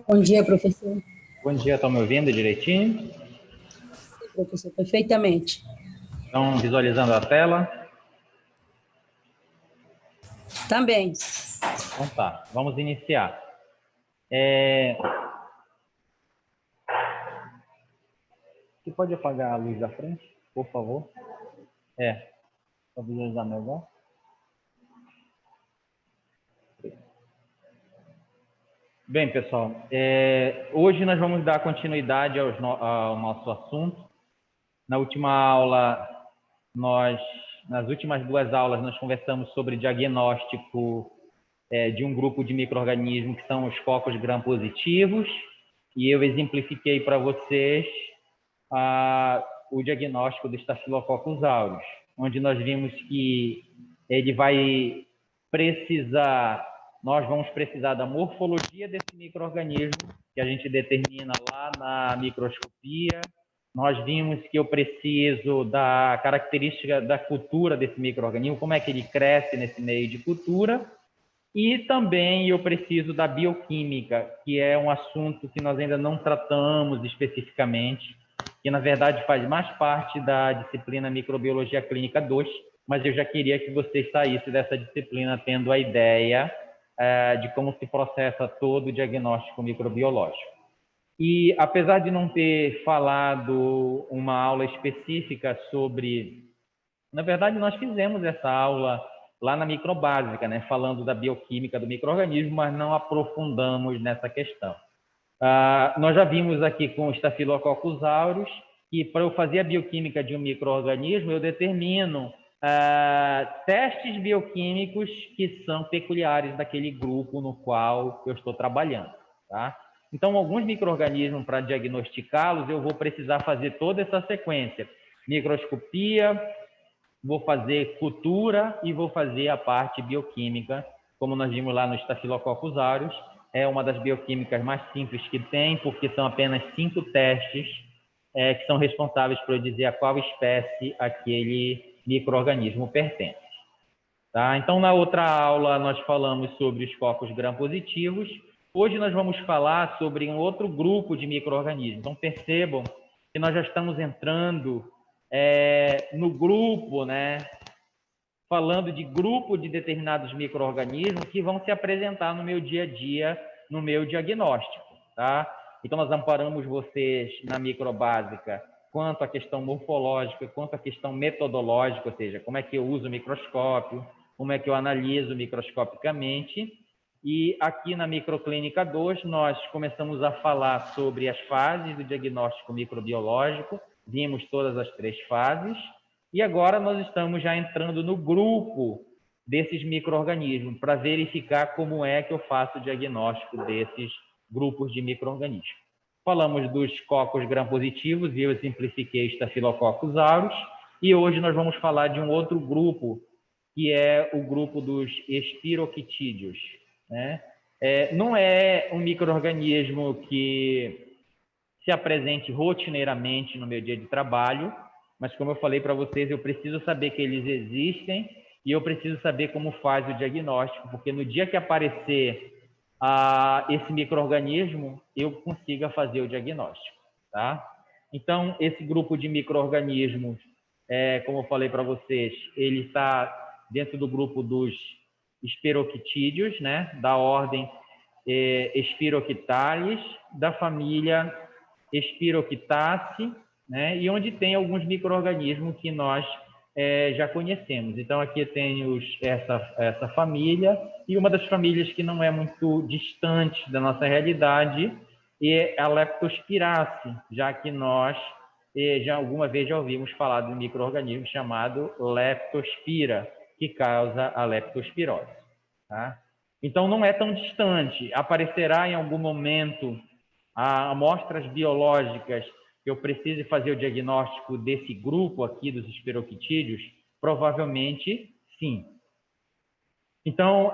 Bom dia, professor. Bom dia, estão me ouvindo direitinho? Sim, professor, perfeitamente. Estão visualizando a tela? Também. Então tá, vamos iniciar. Você pode apagar a luz da frente, por favor? Para visualizar melhor. Bem, pessoal, hoje nós vamos dar continuidade ao nosso assunto. Na última aula, nas últimas duas aulas, nós conversamos sobre diagnóstico de um grupo de micro-organismos que são os cocos gram-positivos, e eu exemplifiquei para vocês o diagnóstico do Staphylococcus aureus, onde nós vimos que nós vamos precisar da morfologia desse micro-organismo, que a gente determina lá na microscopia. Nós vimos que eu preciso da característica da cultura desse micro-organismo, como é que ele cresce nesse meio de cultura. E também eu preciso da bioquímica, que é um assunto que nós ainda não tratamos especificamente, que na verdade faz mais parte da disciplina Microbiologia Clínica 2, mas eu já queria que vocês saíssem dessa disciplina tendo a ideia de como se processa todo o diagnóstico microbiológico. E apesar de não ter falado uma aula específica sobre... Na verdade, nós fizemos essa aula lá na microbásica, né, falando da bioquímica do micro-organismo, mas não aprofundamos nessa questão. Nós já vimos aqui com o Staphylococcus aureus que para eu fazer a bioquímica de um micro-organismo, eu determino testes bioquímicos que são peculiares daquele grupo no qual eu estou trabalhando. Tá? Então, alguns micro-organismos, para diagnosticá-los, eu vou precisar fazer toda essa sequência. Microscopia, vou fazer cultura e vou fazer a parte bioquímica, como nós vimos lá no Staphylococcus aureus. É uma das bioquímicas mais simples que tem, porque são apenas 5 testes que são responsáveis por eu dizer a qual espécie aquele micro-organismo pertence. Tá? Então, na outra aula, nós falamos sobre os cocos gram-positivos. Hoje nós vamos falar sobre um outro grupo de micro-organismos. Então, percebam que nós já estamos entrando no grupo, né? Falando de grupo de determinados micro-organismos que vão se apresentar no meu dia a dia, no meu diagnóstico. Tá? Então, nós amparamos vocês na microbásica quanto à questão morfológica, quanto à questão metodológica, ou seja, como é que eu uso o microscópio, como é que eu analiso microscopicamente. E aqui na Microclínica 2, nós começamos a falar sobre as fases do diagnóstico microbiológico, vimos todas as 3 fases, e agora nós estamos já entrando no grupo desses micro-organismos, para verificar como é que eu faço o diagnóstico desses grupos de micro-organismos. Falamos dos cocos gram-positivos, e eu simplifiquei Staphylococcus aureus, e hoje nós vamos falar de um outro grupo, que é o grupo dos espiroquitídeos. Né? Não é um micro-organismo que se apresente rotineiramente no meu dia de trabalho, mas como eu falei para vocês, eu preciso saber que eles existem e eu preciso saber como faz o diagnóstico, porque no dia que aparecer esse micro-organismo, eu consiga fazer o diagnóstico. Tá? Então, esse grupo de micro-organismos, como eu falei para vocês, ele está dentro do grupo dos espiroquitídeos, né? Da ordem Espiroquitales, da família Espiroquitaceae, né? E onde tem alguns micro-organismos que nós já conhecemos. Então, aqui tem essa família, e uma das famílias que não é muito distante da nossa realidade é a Leptospiraceae, já que nós já alguma vez já ouvimos falar de um micro-organismo chamado Leptospira, que causa a leptospirose. Tá? Então, não é tão distante. Aparecerá em algum momento amostras biológicas que eu precise fazer o diagnóstico desse grupo aqui dos espiroquitídeos? Provavelmente, sim. Então,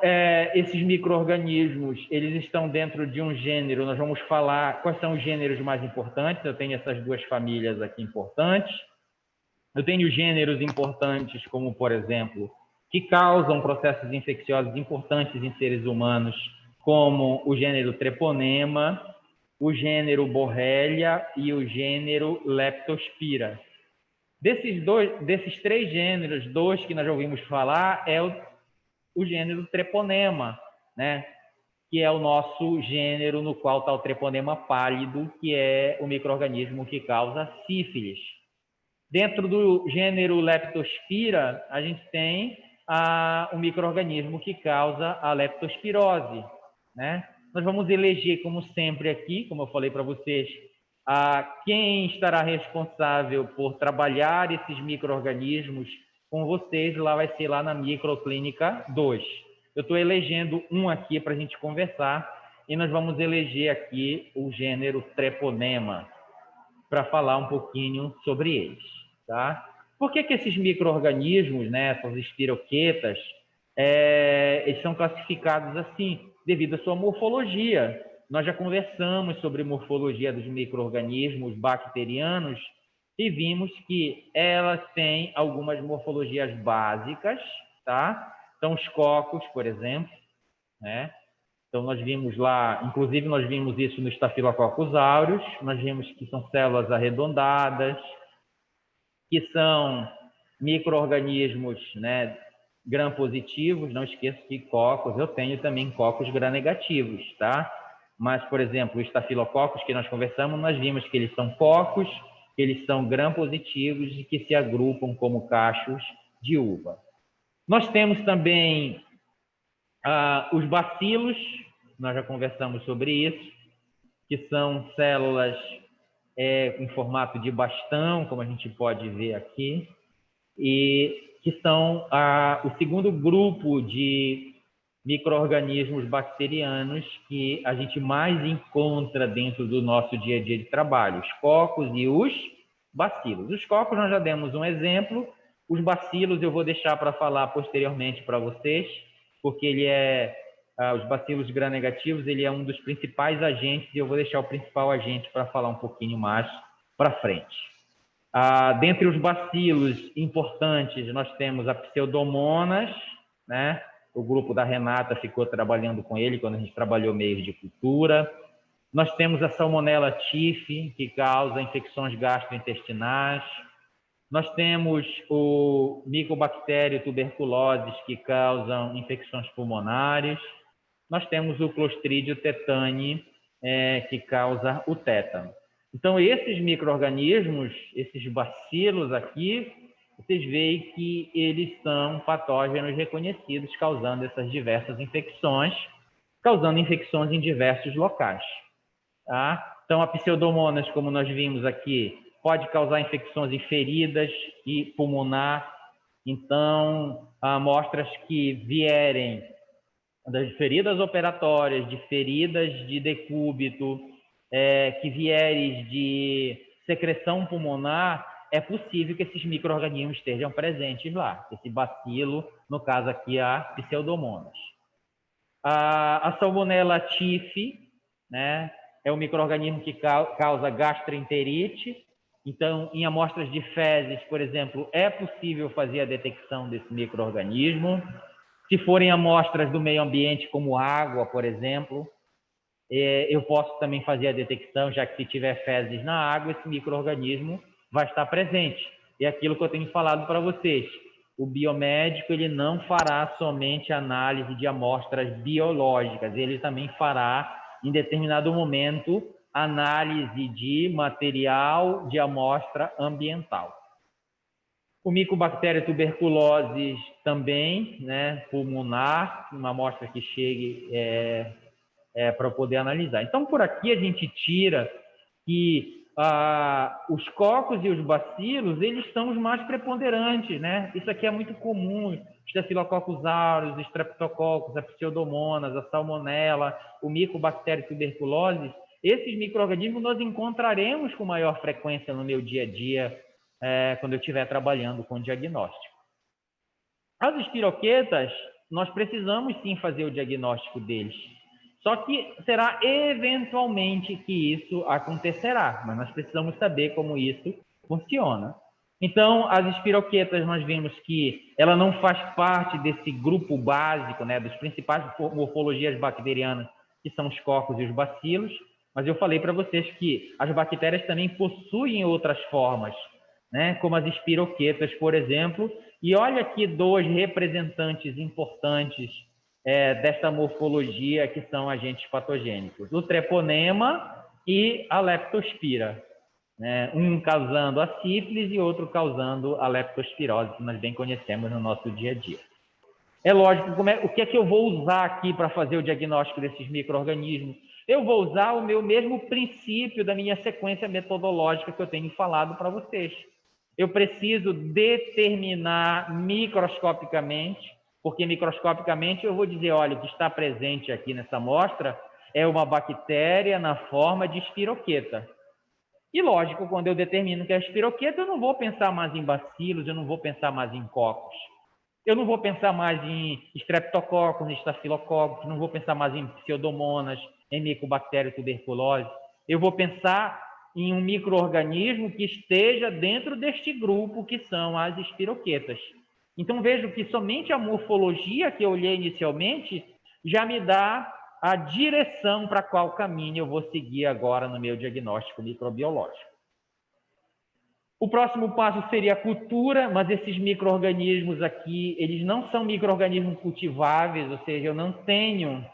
esses micro-organismos, eles estão dentro de um gênero. Nós vamos falar quais são os gêneros mais importantes. Eu tenho essas 2 famílias aqui importantes. Eu tenho gêneros importantes como, por exemplo, que causam processos infecciosos importantes em seres humanos, como o gênero Treponema, o gênero Borrelia e o gênero Leptospira. Desses três gêneros, dois que nós já ouvimos falar é o gênero Treponema, né? Que é o nosso gênero no qual está o treponema pálido, que é o micro-organismo que causa sífilis. Dentro do gênero Leptospira, a gente tem o micro-organismo que causa a leptospirose, né? Nós vamos eleger, como sempre aqui, como eu falei para vocês, quem estará responsável por trabalhar esses micro-organismos com vocês, lá vai ser lá na Microclínica 2. Eu estou elegendo um aqui para a gente conversar e nós vamos eleger aqui o gênero Treponema para falar um pouquinho sobre eles, tá? Por que esses micro-organismos, né, essas espiroquetas, eles são classificados assim? Devido à sua morfologia. Nós já conversamos sobre morfologia dos micro-organismos bacterianos e vimos que elas têm algumas morfologias básicas, tá? Então, os cocos, por exemplo, né? Então, nós vimos lá, inclusive nós vimos isso no Staphylococcus aureus, nós vimos que são células arredondadas, que são micro-organismos, né, gram-positivos. Não esqueça que cocos, eu tenho também cocos gram-negativos, tá? Mas, por exemplo, os Staphylococcus que nós conversamos, nós vimos que eles são cocos, que eles são gram-positivos e que se agrupam como cachos de uva. Nós temos também os bacilos, nós já conversamos sobre isso, que são células em formato de bastão, como a gente pode ver aqui, e que são o segundo grupo de micro-organismos bacterianos que a gente mais encontra dentro do nosso dia a dia de trabalho, os cocos e os bacilos. Os cocos nós já demos um exemplo, os bacilos eu vou deixar para falar posteriormente para vocês, porque os bacilos gram-negativos, ele é um dos principais agentes, e eu vou deixar o principal agente para falar um pouquinho mais para frente. Dentre os bacilos importantes, nós temos a Pseudomonas, né? O grupo da Renata ficou trabalhando com ele quando a gente trabalhou meios de cultura. Nós temos a Salmonella typhi, que causa infecções gastrointestinais. Nós temos o Mycobacterium tuberculosis, que causam infecções pulmonares. Nós temos o Clostridium tetani, que causa o tétano. Então, esses micro-organismos, esses bacilos aqui, vocês veem que eles são patógenos reconhecidos, causando essas diversas infecções, causando infecções em diversos locais. Tá? Então, a Pseudomonas, como nós vimos aqui, pode causar infecções em feridas e pulmonar. Então, amostras que vierem das feridas operatórias, de feridas de decúbito, que vierem de secreção pulmonar, é possível que esses micro-organismos estejam presentes lá. Esse bacilo, no caso aqui, a Pseudomonas. A Salmonella typhi, né, é um micro-organismo que causa gastroenterite. Então, em amostras de fezes, por exemplo, é possível fazer a detecção desse micro-organismo. Se forem amostras do meio ambiente, como água, por exemplo, eu posso também fazer a detecção, já que se tiver fezes na água, esse micro-organismo vai estar presente. E é aquilo que eu tenho falado para vocês. O biomédico, ele não fará somente análise de amostras biológicas, ele também fará, em determinado momento, análise de material de amostra ambiental. O Mycobacterium tuberculosis também, né, pulmonar, uma amostra que chegue para poder analisar. Então, por aqui a gente tira que os cocos e os bacilos, eles são os mais preponderantes, né? Isso aqui é muito comum, Staphylococcus aureus, Streptococcus, a Pseudomonas, a Salmonella, o Mycobacterium tuberculosis. Esses micro-organismos nós encontraremos com maior frequência no meu dia a dia, quando eu estiver trabalhando com diagnóstico. As espiroquetas, nós precisamos sim fazer o diagnóstico deles. Só que será eventualmente que isso acontecerá, mas nós precisamos saber como isso funciona. Então, as espiroquetas, nós vimos que ela não faz parte desse grupo básico, né, dos principais morfologias bacterianas, que são os cocos e os bacilos. Mas eu falei para vocês que as bactérias também possuem outras formas, né? Como as espiroquetas, por exemplo. E olha aqui dois representantes importantes desta morfologia, que são agentes patogênicos: o treponema e a leptospira, né? Um causando a sífilis e outro causando a leptospirose, que nós bem conhecemos no nosso dia a dia. É lógico, o que é que eu vou usar aqui para fazer o diagnóstico desses micro-organismos? Eu vou usar o meu mesmo princípio da minha sequência metodológica que eu tenho falado para vocês. Eu preciso determinar microscopicamente, porque microscopicamente eu vou dizer, olha, o que está presente aqui nessa amostra é uma bactéria na forma de espiroqueta. E lógico, quando eu determino que é espiroqueta, eu não vou pensar mais em bacilos, eu não vou pensar mais em cocos. Eu não vou pensar mais em streptococcus, estafilococcus, não vou pensar mais em pseudomonas, em micobactéria tuberculose. Eu vou pensar em um micro-organismo que esteja dentro deste grupo, que são as espiroquetas. Então, vejo que somente a morfologia que eu olhei inicialmente já me dá a direção para qual caminho eu vou seguir agora no meu diagnóstico microbiológico. O próximo passo seria a cultura, mas esses micro-organismos aqui, eles não são micro-organismos cultiváveis, ou seja, eu não tenho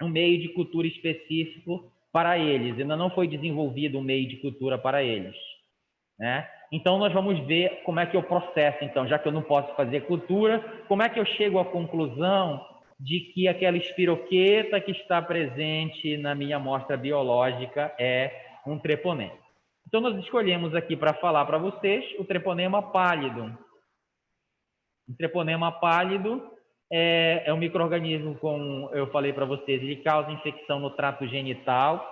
um meio de cultura específico para eles, ainda não foi desenvolvido um meio de cultura para eles, né? Então, nós vamos ver como é que eu processo, então, já que eu não posso fazer cultura, como é que eu chego à conclusão de que aquela espiroqueta que está presente na minha amostra biológica é um treponema. Então, nós escolhemos aqui para falar para vocês o treponema pálido. O treponema pálido é um micro-organismo, como eu falei para vocês, ele causa infecção no trato genital,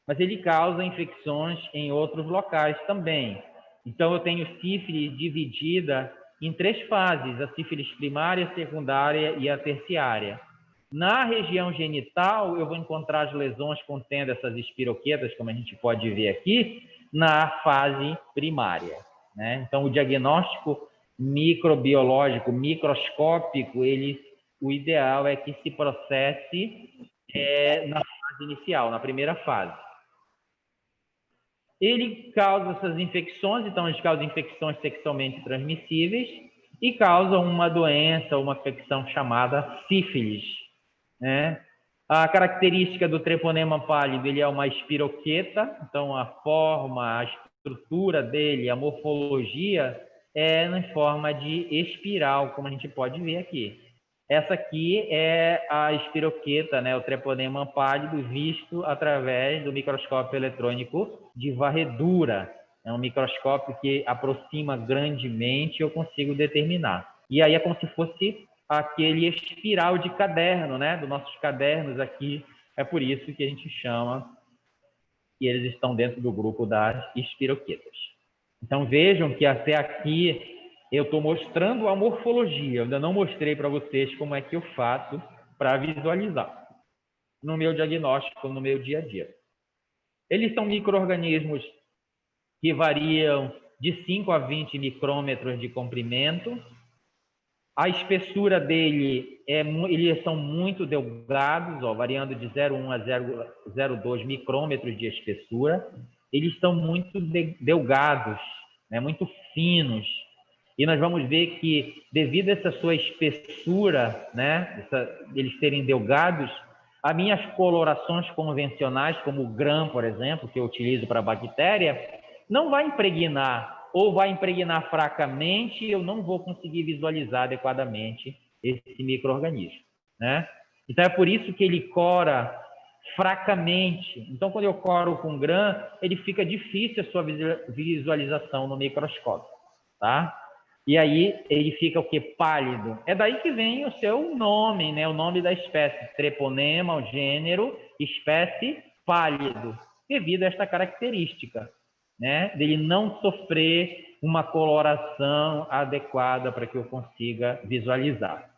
mas ele causa infecções em outros locais também. Então, eu tenho sífilis dividida em 3 fases: a sífilis primária, a secundária e a terciária. Na região genital, eu vou encontrar as lesões contendo essas espiroquetas, como a gente pode ver aqui, na fase primária, né? Então, o diagnóstico microbiológico, microscópico, o ideal é que se processe na fase inicial, na primeira fase. Ele causa essas infecções, então eles causam infecções sexualmente transmissíveis e causam uma doença, uma infecção chamada sífilis, né? A característica do treponema pálido, ele é uma espiroqueta, então a forma, a estrutura dele, a morfologia é na forma de espiral, como a gente pode ver aqui. Essa aqui é a espiroqueta, né, o treponema pálido, visto através do microscópio eletrônico de varredura. É um microscópio que aproxima grandemente e eu consigo determinar. E aí é como se fosse aquele espiral de caderno, né, dos nossos cadernos aqui. É por isso que a gente chama, e eles estão dentro do grupo das espiroquetas. Então vejam que até aqui eu estou mostrando a morfologia, eu ainda não mostrei para vocês como é que eu faço para visualizar no meu diagnóstico, no meu dia a dia. Eles são micro-organismos que variam de 5 a 20 micrômetros de comprimento. A espessura dele, eles são muito delgados, ó, variando de 0,1 a 0,02 micrômetros de espessura. Eles são muito delgados, né, muito finos. E nós vamos ver que, devido a essa sua espessura, né, eles serem delgados, as minhas colorações convencionais, como o GRAM, por exemplo, que eu utilizo para bactéria, não vai impregnar, ou vai impregnar fracamente, e eu não vou conseguir visualizar adequadamente esse micro-organismo, né? Então, é por isso que ele cora fracamente. Então, quando eu coro com GRAM, ele fica difícil a sua visualização no microscópio, tá? E aí ele fica o quê? Pálido. É daí que vem o seu nome, né? O nome da espécie, treponema, o gênero, espécie pálido, devido a esta característica, né? Dele não sofrer uma coloração adequada para que eu consiga visualizar.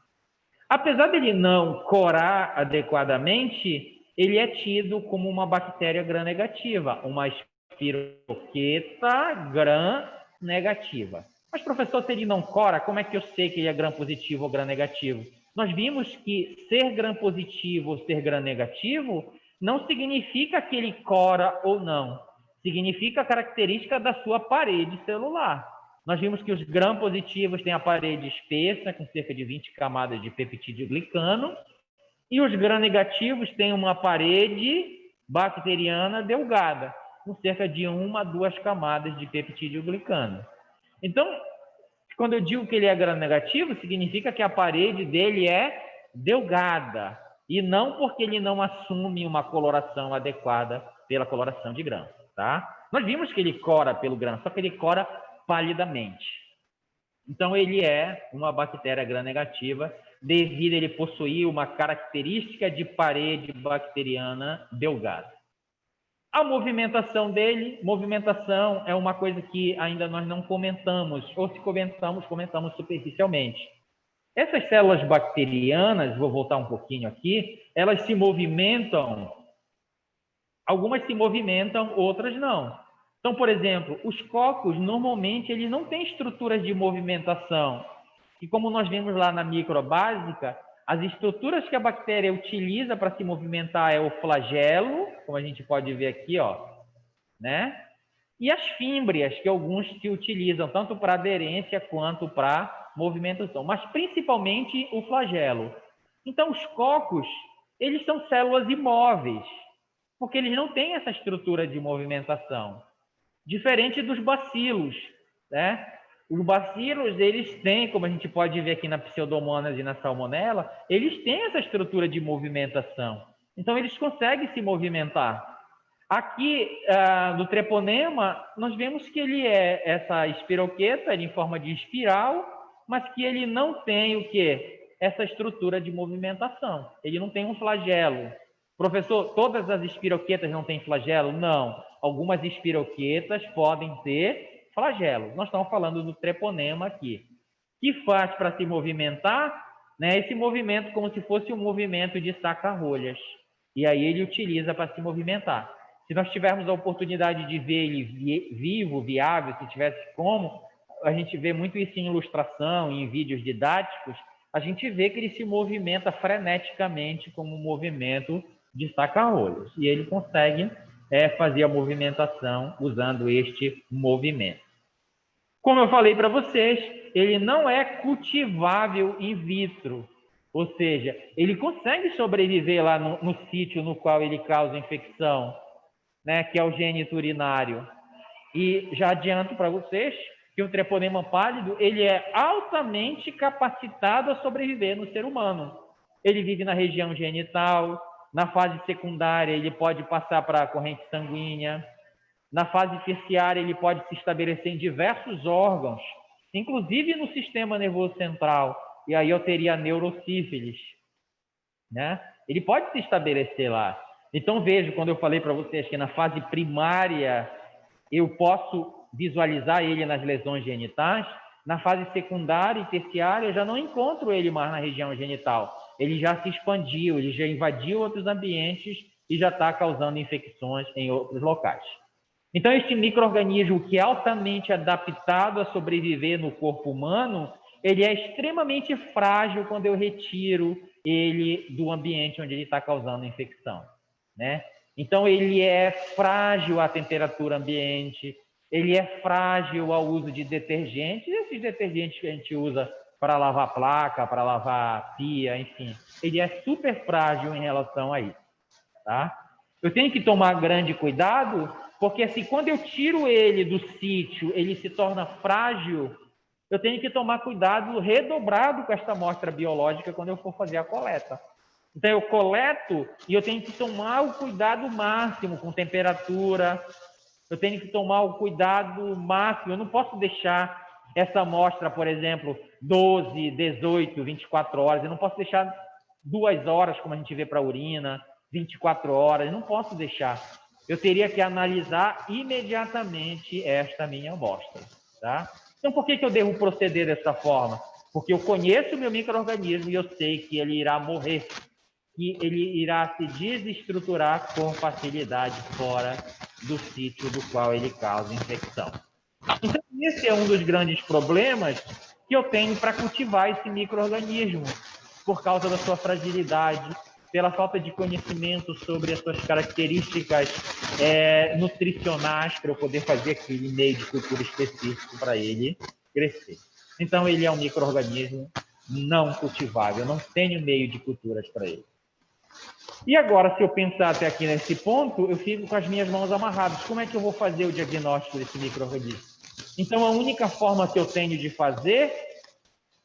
Apesar dele não corar adequadamente, ele é tido como uma bactéria gram-negativa, uma espiroqueta gram-negativa. Mas, professor, se ele não cora, como é que eu sei que ele é gram-positivo ou gram-negativo? Nós vimos que ser gram-positivo ou ser gram-negativo não significa que ele cora ou não. Significa a característica da sua parede celular. Nós vimos que os gram-positivos têm a parede espessa, com cerca de 20 camadas de peptídeo glicano, e os gram-negativos têm uma parede bacteriana delgada, com cerca de 1 a 2 camadas de peptídeo glicano. Então, quando eu digo que ele é gram-negativo, significa que a parede dele é delgada, e não porque ele não assume uma coloração adequada pela coloração de grãos, tá? Nós vimos que ele cora pelo grão, só que ele cora palidamente. Então, ele é uma bactéria gram-negativa, devido a ele possuir uma característica de parede bacteriana delgada. A movimentação dele, movimentação é uma coisa que ainda nós não comentamos, ou se comentamos, comentamos superficialmente. Essas células bacterianas, vou voltar um pouquinho aqui, elas se movimentam, algumas se movimentam, outras não. Então, por exemplo, os cocos, normalmente, eles não têm estruturas de movimentação. E como nós vimos lá na microbásica, as estruturas que a bactéria utiliza para se movimentar é o flagelo, como a gente pode ver aqui, ó, né? E as fímbrias, que alguns se utilizam tanto para aderência quanto para movimentação, mas principalmente o flagelo. Então, os cocos, eles são células imóveis, porque eles não têm essa estrutura de movimentação. Diferente dos bacilos, né? Os bacilos, eles têm, como a gente pode ver aqui na Pseudomonas e na Salmonella, eles têm essa estrutura de movimentação. Então, eles conseguem se movimentar. Aqui, no treponema, nós vemos que ele é essa espiroqueta, ele em forma de espiral, mas que ele não tem o quê? Essa estrutura de movimentação. Ele não tem um flagelo. Professor, todas as espiroquetas não têm flagelo? Não. Algumas espiroquetas podem ter flagelo. Nós estamos falando do treponema aqui. Que faz para se movimentar, né, esse movimento como se fosse um movimento de saca-rolhas. E aí ele utiliza para se movimentar. Se nós tivermos a oportunidade de ver ele vivo, viável, se tivesse como, a gente vê muito isso em ilustração, em vídeos didáticos, a gente vê que ele se movimenta freneticamente como um movimento de saca-rolhas. E ele consegue fazer a movimentação usando este movimento. Como eu falei para vocês, ele não é cultivável in vitro, ou seja, ele consegue sobreviver lá no sítio no qual ele causa infecção, né, que é o gênito urinário. E já adianto para vocês que o treponema pálido ele é altamente capacitado a sobreviver no ser humano. Ele vive na região genital, na fase secundária ele pode passar para a corrente sanguínea, na fase terciária ele pode se estabelecer em diversos órgãos, inclusive no sistema nervoso central, e aí eu teria a neurosífilis, né? Ele pode se estabelecer lá. Então veja, quando eu falei para vocês que na fase primária eu posso visualizar ele nas lesões genitais, na fase secundária e terciária eu já não encontro ele mais na região genital. Ele já se expandiu, ele já invadiu outros ambientes e já está causando infecções em outros locais. Então, este micro-organismo que é altamente adaptado a sobreviver no corpo humano, ele é extremamente frágil quando eu retiro ele do ambiente onde ele está causando infecção, né? Então, ele é frágil à temperatura ambiente, ele é frágil ao uso de detergentes, esses detergentes que a gente usa para lavar placa, para lavar pia, enfim. Ele é super frágil em relação a isso, tá? Eu tenho que tomar grande cuidado, porque assim, quando eu tiro ele do sítio, ele se torna frágil, eu tenho que tomar cuidado redobrado com esta amostra biológica quando eu for fazer a coleta. Então, eu coleto e eu tenho que tomar o cuidado máximo com temperatura, eu tenho que tomar o cuidado máximo, eu não posso deixar essa amostra, por exemplo, 12, 18, 24 horas, eu não posso deixar 2 horas, como a gente vê para a urina, 24 horas, eu não posso deixar. Eu teria que analisar imediatamente esta minha amostra, tá? Então, por que eu devo proceder dessa forma? Porque eu conheço o meu micro-organismo e eu sei que ele irá morrer, que ele irá se desestruturar com facilidade fora do sítio do qual ele causa infecção. Então, esse é um dos grandes problemas que eu tenho para cultivar esse micro-organismo, por causa da sua fragilidade, pela falta de conhecimento sobre as suas características nutricionais, para eu poder fazer aquele meio de cultura específico para ele crescer. Então, ele é um micro-organismo não cultivável, eu não tenho meio de culturas para ele. E agora, se eu pensar até aqui nesse ponto, eu fico com as minhas mãos amarradas. Como é que eu vou fazer o diagnóstico desse micro-organismo? Então, a única forma que eu tenho de fazer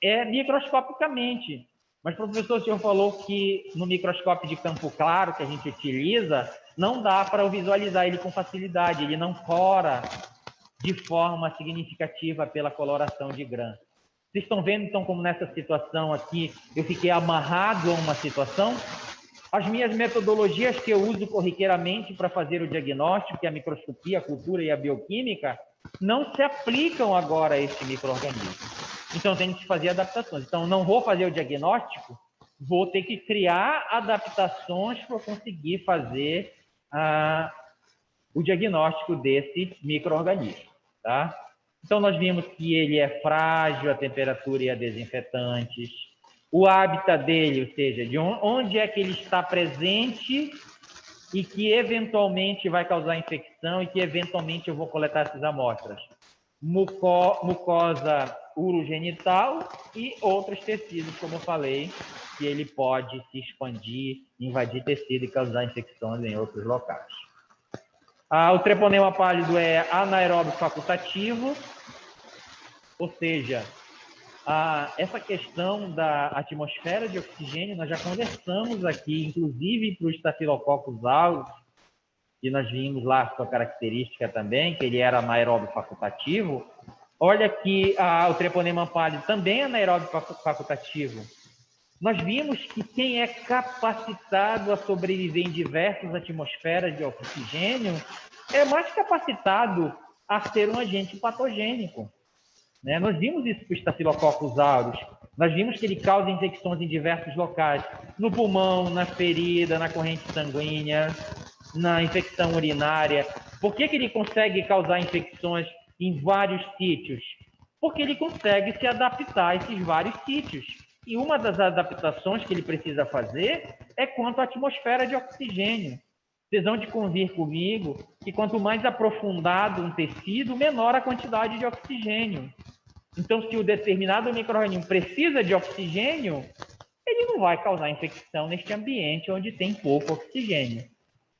é microscopicamente. Mas, professor, o senhor falou que no microscópio de campo claro que a gente utiliza, não dá para eu visualizar ele com facilidade, ele não cora de forma significativa pela coloração de grãos. Vocês estão vendo, então, como nessa situação aqui eu fiquei amarrado a uma situação? As minhas metodologias que eu uso corriqueiramente para fazer o diagnóstico, que é a microscopia, a cultura e a bioquímica, não se aplicam agora a este micro-organismo. Então, eu tenho que fazer adaptações. Então, não vou fazer o diagnóstico, vou ter que criar adaptações para conseguir fazer o diagnóstico desse micro-organismo, tá? Então, nós vimos que ele é frágil à temperatura e a desinfetantes. O hábitat dele, ou seja, de onde é que ele está presente e que eventualmente vai causar infecção e que eventualmente eu vou coletar essas amostras. Mucosa urogenital e outros tecidos, como eu falei, que ele pode se expandir, invadir tecido e causar infecções em outros locais. O treponema pálido é anaeróbio facultativo, ou seja, essa questão da atmosfera de oxigênio, nós já conversamos aqui, inclusive para o Staphylococcus aureus, que nós vimos lá a sua característica também, que ele era anaeróbio facultativo. Olha que o treponema pálido também é anaeróbio facultativo. Nós vimos que quem é capacitado a sobreviver em diversas atmosferas de oxigênio é mais capacitado a ser um agente patogênico. Né? Nós vimos isso para o Staphylococcus aureus. Nós vimos que ele causa infecções em diversos locais, no pulmão, na ferida, na corrente sanguínea, na infecção urinária. Por que ele consegue causar infecções em vários sítios? Porque ele consegue se adaptar a esses vários sítios. E uma das adaptações que ele precisa fazer é quanto à atmosfera de oxigênio. Vocês vão de convir comigo que quanto mais aprofundado um tecido, menor a quantidade de oxigênio. Então, se o determinado micro-organismo precisa de oxigênio, ele não vai causar infecção neste ambiente onde tem pouco oxigênio.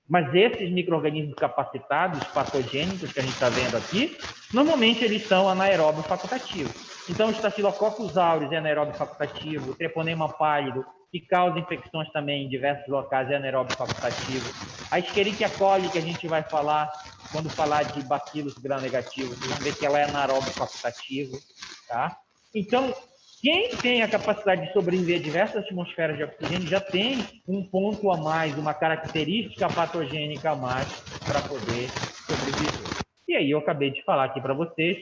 Mas esses micro-organismos capacitados, patogênicos, que a gente está vendo aqui, normalmente eles são anaeróbio facultativo. Então, o Staphylococcus aureus é anaeróbio facultativo, o treponema pálido, que causa infecções também em diversos locais, é anaeróbio facultativo. A Escherichia coli, que a gente vai falar quando falar de bacilos gram-negativos, vocês vão ver que ela é anaeróbio facultativo, tá? Então, quem tem a capacidade de sobreviver a diversas atmosferas de oxigênio já tem um ponto a mais, uma característica patogênica a mais para poder sobreviver. E aí eu acabei de falar aqui para vocês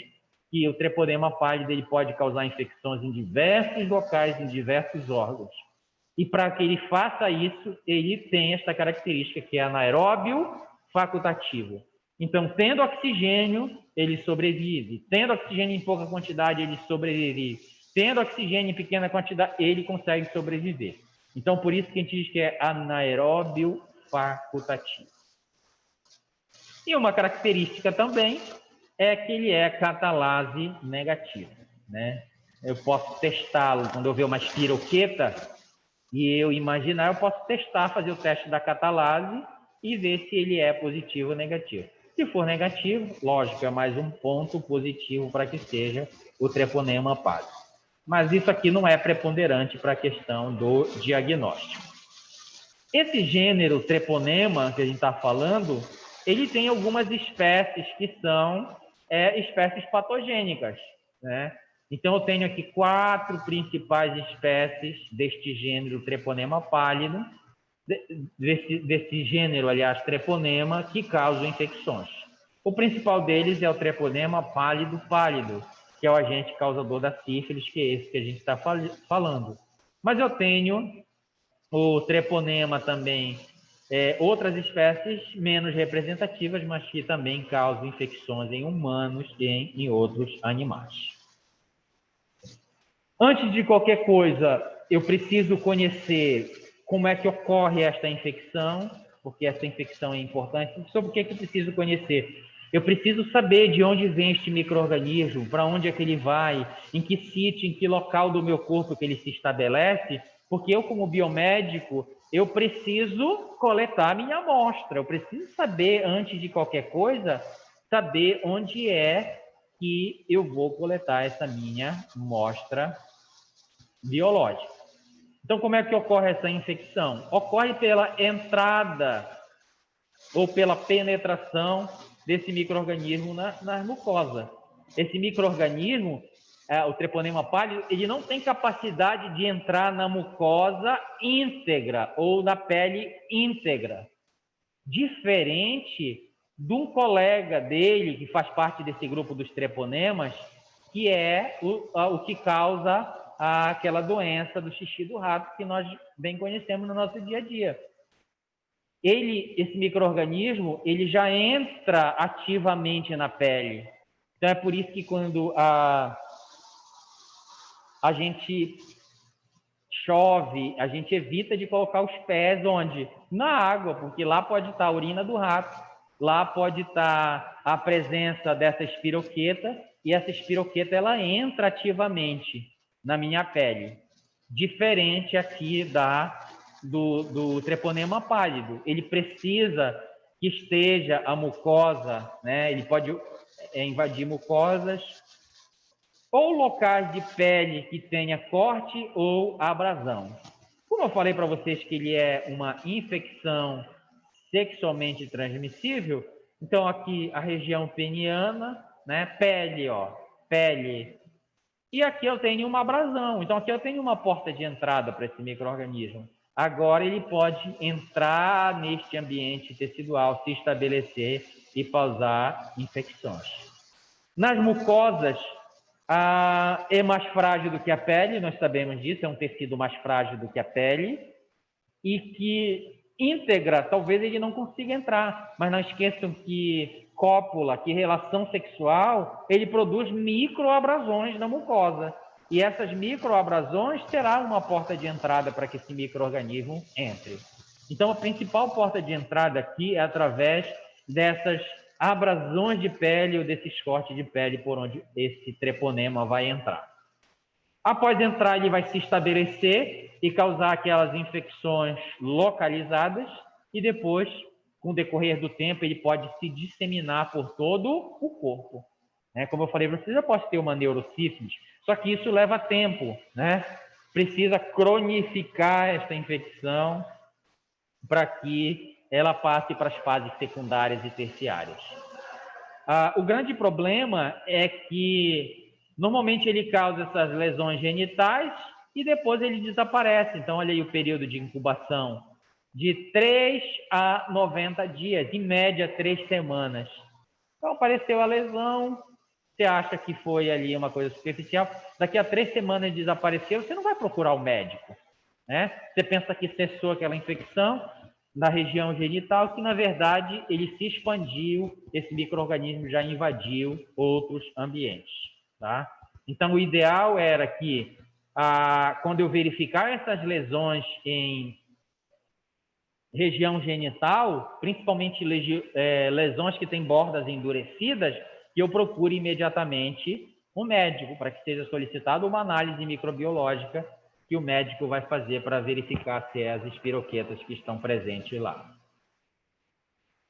que o treponema pálido ele pode causar infecções em diversos locais, em diversos órgãos. E para que ele faça isso, ele tem esta característica que é anaeróbio facultativo. Então, tendo oxigênio, ele sobrevive. Tendo oxigênio em pouca quantidade, ele sobrevive. Tendo oxigênio em pequena quantidade, ele consegue sobreviver. Então, por isso que a gente diz que é anaeróbio facultativo. E uma característica também é que ele é catalase negativo, né? Eu posso testá-lo quando eu ver uma espiroqueta e eu imaginar, eu posso testar, fazer o teste da catalase e ver se ele é positivo ou negativo. Se for negativo, lógico, é mais um ponto positivo para que seja o treponema pálido. Mas isso aqui não é preponderante para a questão do diagnóstico. Esse gênero treponema que a gente está falando, ele tem algumas espécies que são espécies patogênicas, né? Então, eu tenho aqui 4 principais espécies deste gênero treponema pálido, desse gênero, aliás, treponema, que causam infecções. O principal deles é o treponema pálido, que é o agente causador da sífilis, que é esse que a gente está falando. Mas eu tenho o treponema também, outras espécies menos representativas, mas que também causam infecções em humanos e em outros animais. Antes de qualquer coisa, eu preciso conhecer como é que ocorre esta infecção, porque essa infecção é importante. Sobre o que eu preciso conhecer? Eu preciso saber de onde vem este micro-organismo, para onde é que ele vai, em que sítio, em que local do meu corpo que ele se estabelece, porque eu, como biomédico, eu preciso coletar a minha amostra, eu preciso saber, antes de qualquer coisa, saber onde é que eu vou coletar essa minha amostra biológica. Então, como é que ocorre essa infecção? Ocorre pela entrada ou pela penetração desse micro-organismo na mucosa. Esse micro-organismo, o treponema pálido, ele não tem capacidade de entrar na mucosa íntegra ou na pele íntegra. Diferente de um colega dele, que faz parte desse grupo dos treponemas, que é o que causa aquela doença do xixi do rato que nós bem conhecemos no nosso dia a dia. Esse micro-organismo, ele já entra ativamente na pele. Então, é por isso que quando a gente chove, a gente evita de colocar os pés onde? Na água, porque lá pode estar a urina do rato, lá pode estar a presença dessa espiroqueta, e essa espiroqueta, ela entra ativamente na minha pele. Diferente aqui do treponema pálido. Ele precisa que esteja a mucosa, né? Ele pode invadir mucosas ou locais de pele que tenha corte ou abrasão. Como eu falei para vocês que ele é uma infecção sexualmente transmissível, então aqui a região peniana, né? Pele, ó, pele. E aqui eu tenho uma abrasão. Então aqui eu tenho uma porta de entrada para esse micro-organismo. Agora ele pode entrar neste ambiente tecidual, se estabelecer e causar infecções. Nas mucosas, é mais frágil do que a pele, nós sabemos disso, é um tecido mais frágil do que a pele, e que íntegra, talvez ele não consiga entrar, mas não esqueçam que cópula, que relação sexual, ele produz microabrasões na mucosa, e essas microabrasões terá uma porta de entrada para que esse micro-organismo entre. Então, a principal porta de entrada aqui é através dessas abrasões de pele ou desses cortes de pele por onde esse treponema vai entrar. Após entrar, ele vai se estabelecer e causar aquelas infecções localizadas e depois, com o decorrer do tempo, ele pode se disseminar por todo o corpo. Como eu falei para vocês, eu posso ter uma neurosífilis, só que isso leva tempo, né? Precisa cronificar esta infecção para que ela passe para as fases secundárias e terciárias. O grande problema é que normalmente ele causa essas lesões genitais e depois ele desaparece. Então, olha aí o período de incubação, de 3 a 90 dias, em média 3 semanas. Então, apareceu a lesão, você acha que foi ali uma coisa superficial, daqui a 3 semanas desapareceu, você não vai procurar o médico, né? Você pensa que cessou aquela infecção na região genital, que na verdade ele se expandiu, esse micro-organismo já invadiu outros ambientes, tá? Então, o ideal era que, quando eu verificar essas lesões em região genital, principalmente lesões que têm bordas endurecidas, que eu procure imediatamente um médico para que seja solicitada uma análise microbiológica que o médico vai fazer para verificar se é as espiroquetas que estão presentes lá.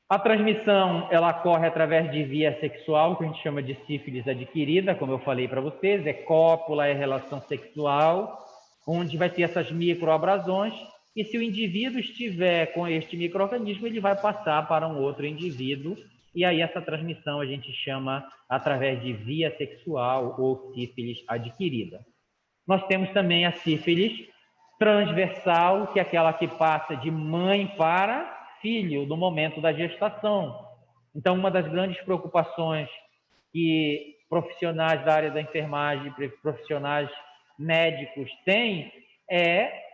A transmissão, ela ocorre através de via sexual, que a gente chama de sífilis adquirida, como eu falei para vocês, é cópula, é relação sexual, onde vai ter essas microabrasões, e se o indivíduo estiver com este micro-organismo, ele vai passar para um outro indivíduo, e aí essa transmissão a gente chama através de via sexual ou sífilis adquirida. Nós temos também a sífilis transversal, que é aquela que passa de mãe para filho no momento da gestação. Então, uma das grandes preocupações que profissionais da área da enfermagem, profissionais médicos têm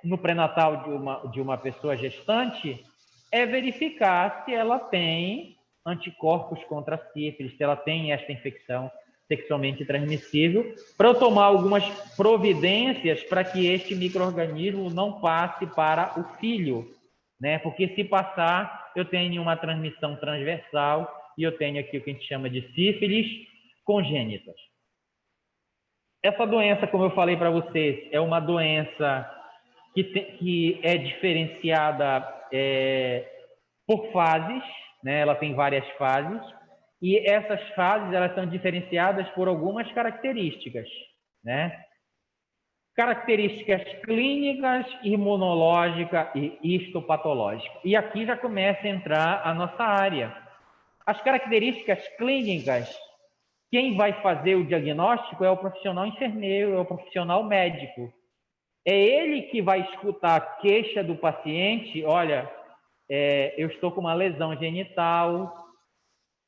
no pré-natal de uma pessoa gestante, é verificar se ela tem anticorpos contra a sífilis, se ela tem esta infecção, sexualmente transmissível, para eu tomar algumas providências para que este micro-organismo não passe para o filho, né? Porque se passar, eu tenho uma transmissão transversal e eu tenho aqui o que a gente chama de sífilis congênitas. Essa doença, como eu falei para vocês, é uma doença que é diferenciada por fases, né? Ela tem várias fases, e essas fases elas são diferenciadas por algumas características, né? Características clínicas, imunológica e histopatológica. E aqui já começa a entrar a nossa área. As características clínicas, quem vai fazer o diagnóstico é o profissional enfermeiro, é o profissional médico. É ele que vai escutar a queixa do paciente, olha, eu estou com uma lesão genital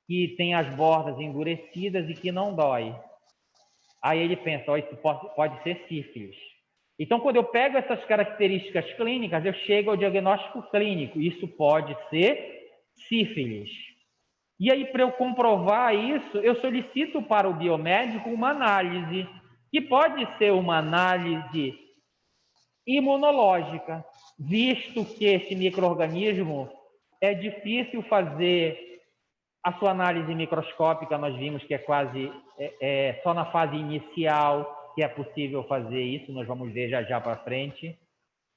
que tem as bordas endurecidas e que não dói. Aí ele pensa, oh, isso pode ser sífilis. Então, quando eu pego essas características clínicas, eu chego ao diagnóstico clínico. Isso pode ser sífilis. E aí, para eu comprovar isso, eu solicito para o biomédico uma análise, que pode ser uma análise imunológica, visto que esse micro-organismo é difícil fazer a sua análise microscópica, nós vimos que é quase só na fase inicial que é possível fazer isso, nós vamos ver já para frente,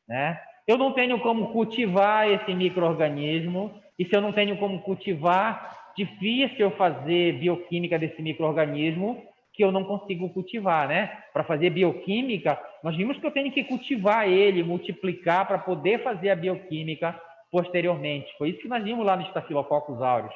né? Eu não tenho como cultivar esse micro-organismo, e se eu não tenho como cultivar, difícil fazer bioquímica desse micro-organismo, que eu não consigo cultivar, né? Para fazer bioquímica, nós vimos que eu tenho que cultivar ele, multiplicar para poder fazer a bioquímica posteriormente. Foi isso que nós vimos lá no Staphylococcus aureus.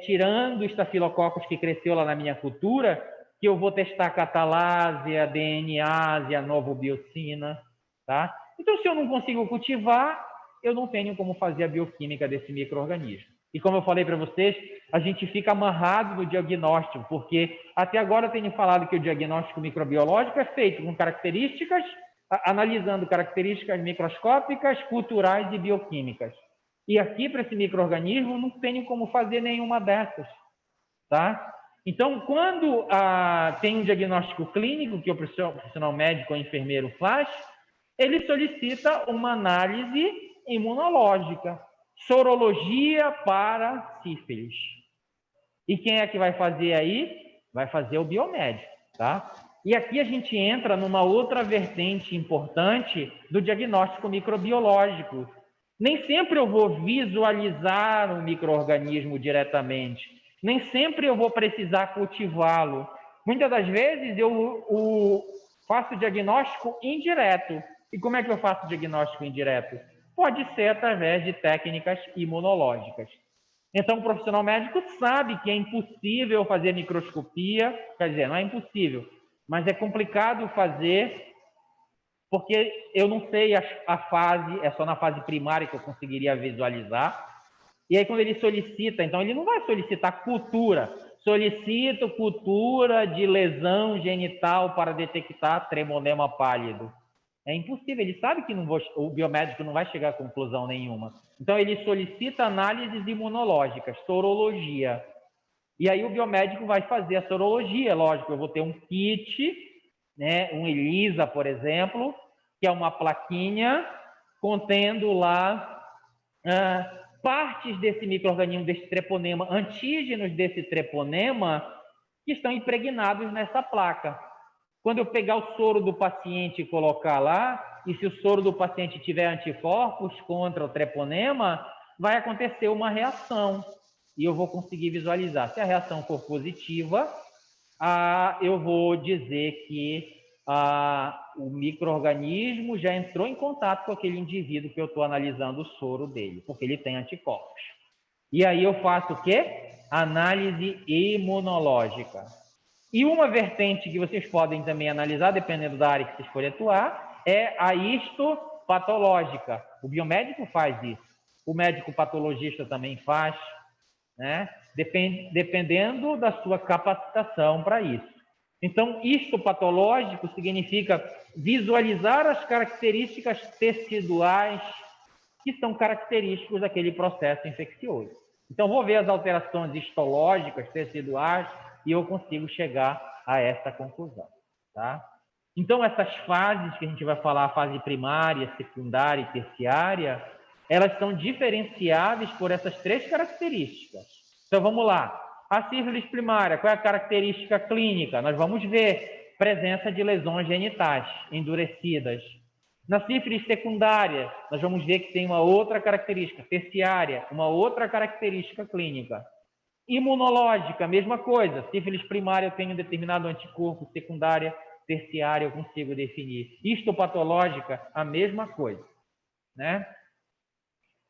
Tirando o estafilococcus que cresceu lá na minha cultura, que eu vou testar catalase, a DNase, a novobiocina, tá? Então, se eu não consigo cultivar, eu não tenho como fazer a bioquímica desse micro-organismo. E como eu falei para vocês, a gente fica amarrado no diagnóstico, porque até agora eu tenho falado que o diagnóstico microbiológico é feito com características, analisando características microscópicas, culturais e bioquímicas. E aqui, para esse micro-organismo, não tenho como fazer nenhuma dessas, tá? Então, quando tem um diagnóstico clínico, que o profissional médico ou enfermeiro faz, ele solicita uma análise imunológica, sorologia para sífilis. E quem é que vai fazer aí? Vai fazer o biomédico, tá? E aqui a gente entra numa outra vertente importante do diagnóstico microbiológico. Nem sempre eu vou visualizar o micro-organismo diretamente. Nem sempre eu vou precisar cultivá-lo. Muitas das vezes eu faço diagnóstico indireto. E como é que eu faço diagnóstico indireto? Pode ser através de técnicas imunológicas. Então, o profissional médico sabe que é impossível fazer microscopia. Quer dizer, não é impossível, mas é complicado fazer, porque eu não sei a fase, é só na fase primária que eu conseguiria visualizar. E aí, quando ele solicita, então ele não vai solicitar cultura, solicito cultura de lesão genital para detectar tremonema pálido. É impossível, ele sabe que o biomédico não vai chegar a conclusão nenhuma. Então, ele solicita análises imunológicas, sorologia. E aí, o biomédico vai fazer a sorologia, lógico, eu vou ter um kit, né, um ELISA, por exemplo, que é uma plaquinha contendo lá partes desse micro-organismo, desse treponema, antígenos desse treponema, que estão impregnados nessa placa. Quando eu pegar o soro do paciente e colocar lá, e se o soro do paciente tiver anticorpos contra o treponema, vai acontecer uma reação, e eu vou conseguir visualizar. Se a reação for positiva, eu vou dizer que o micro-organismo já entrou em contato com aquele indivíduo que eu estou analisando o soro dele, porque ele tem anticorpos. E aí eu faço o quê? Análise imunológica. E uma vertente que vocês podem também analisar, dependendo da área que vocês forem atuar, é a histopatológica. O biomédico faz isso. O médico patologista também faz, né? Dependendo da sua capacitação para isso. Então, histopatológico significa visualizar as características teciduais que são característicos daquele processo infeccioso. Então, vou ver as alterações histológicas, teciduais, e eu consigo chegar a essa conclusão, tá? Então, essas fases que a gente vai falar, a fase primária, secundária e terciária, elas são diferenciáveis por essas três características. Então, vamos lá. A sífilis primária, qual é a característica clínica? Nós vamos ver presença de lesões genitais endurecidas. Na sífilis secundária, nós vamos ver que tem uma outra característica. Terciária, uma outra característica clínica. Imunológica, mesma coisa. Sífilis primária, eu tenho um determinado anticorpo. Secundária, terciária, eu consigo definir. Histopatológica, a mesma coisa, né?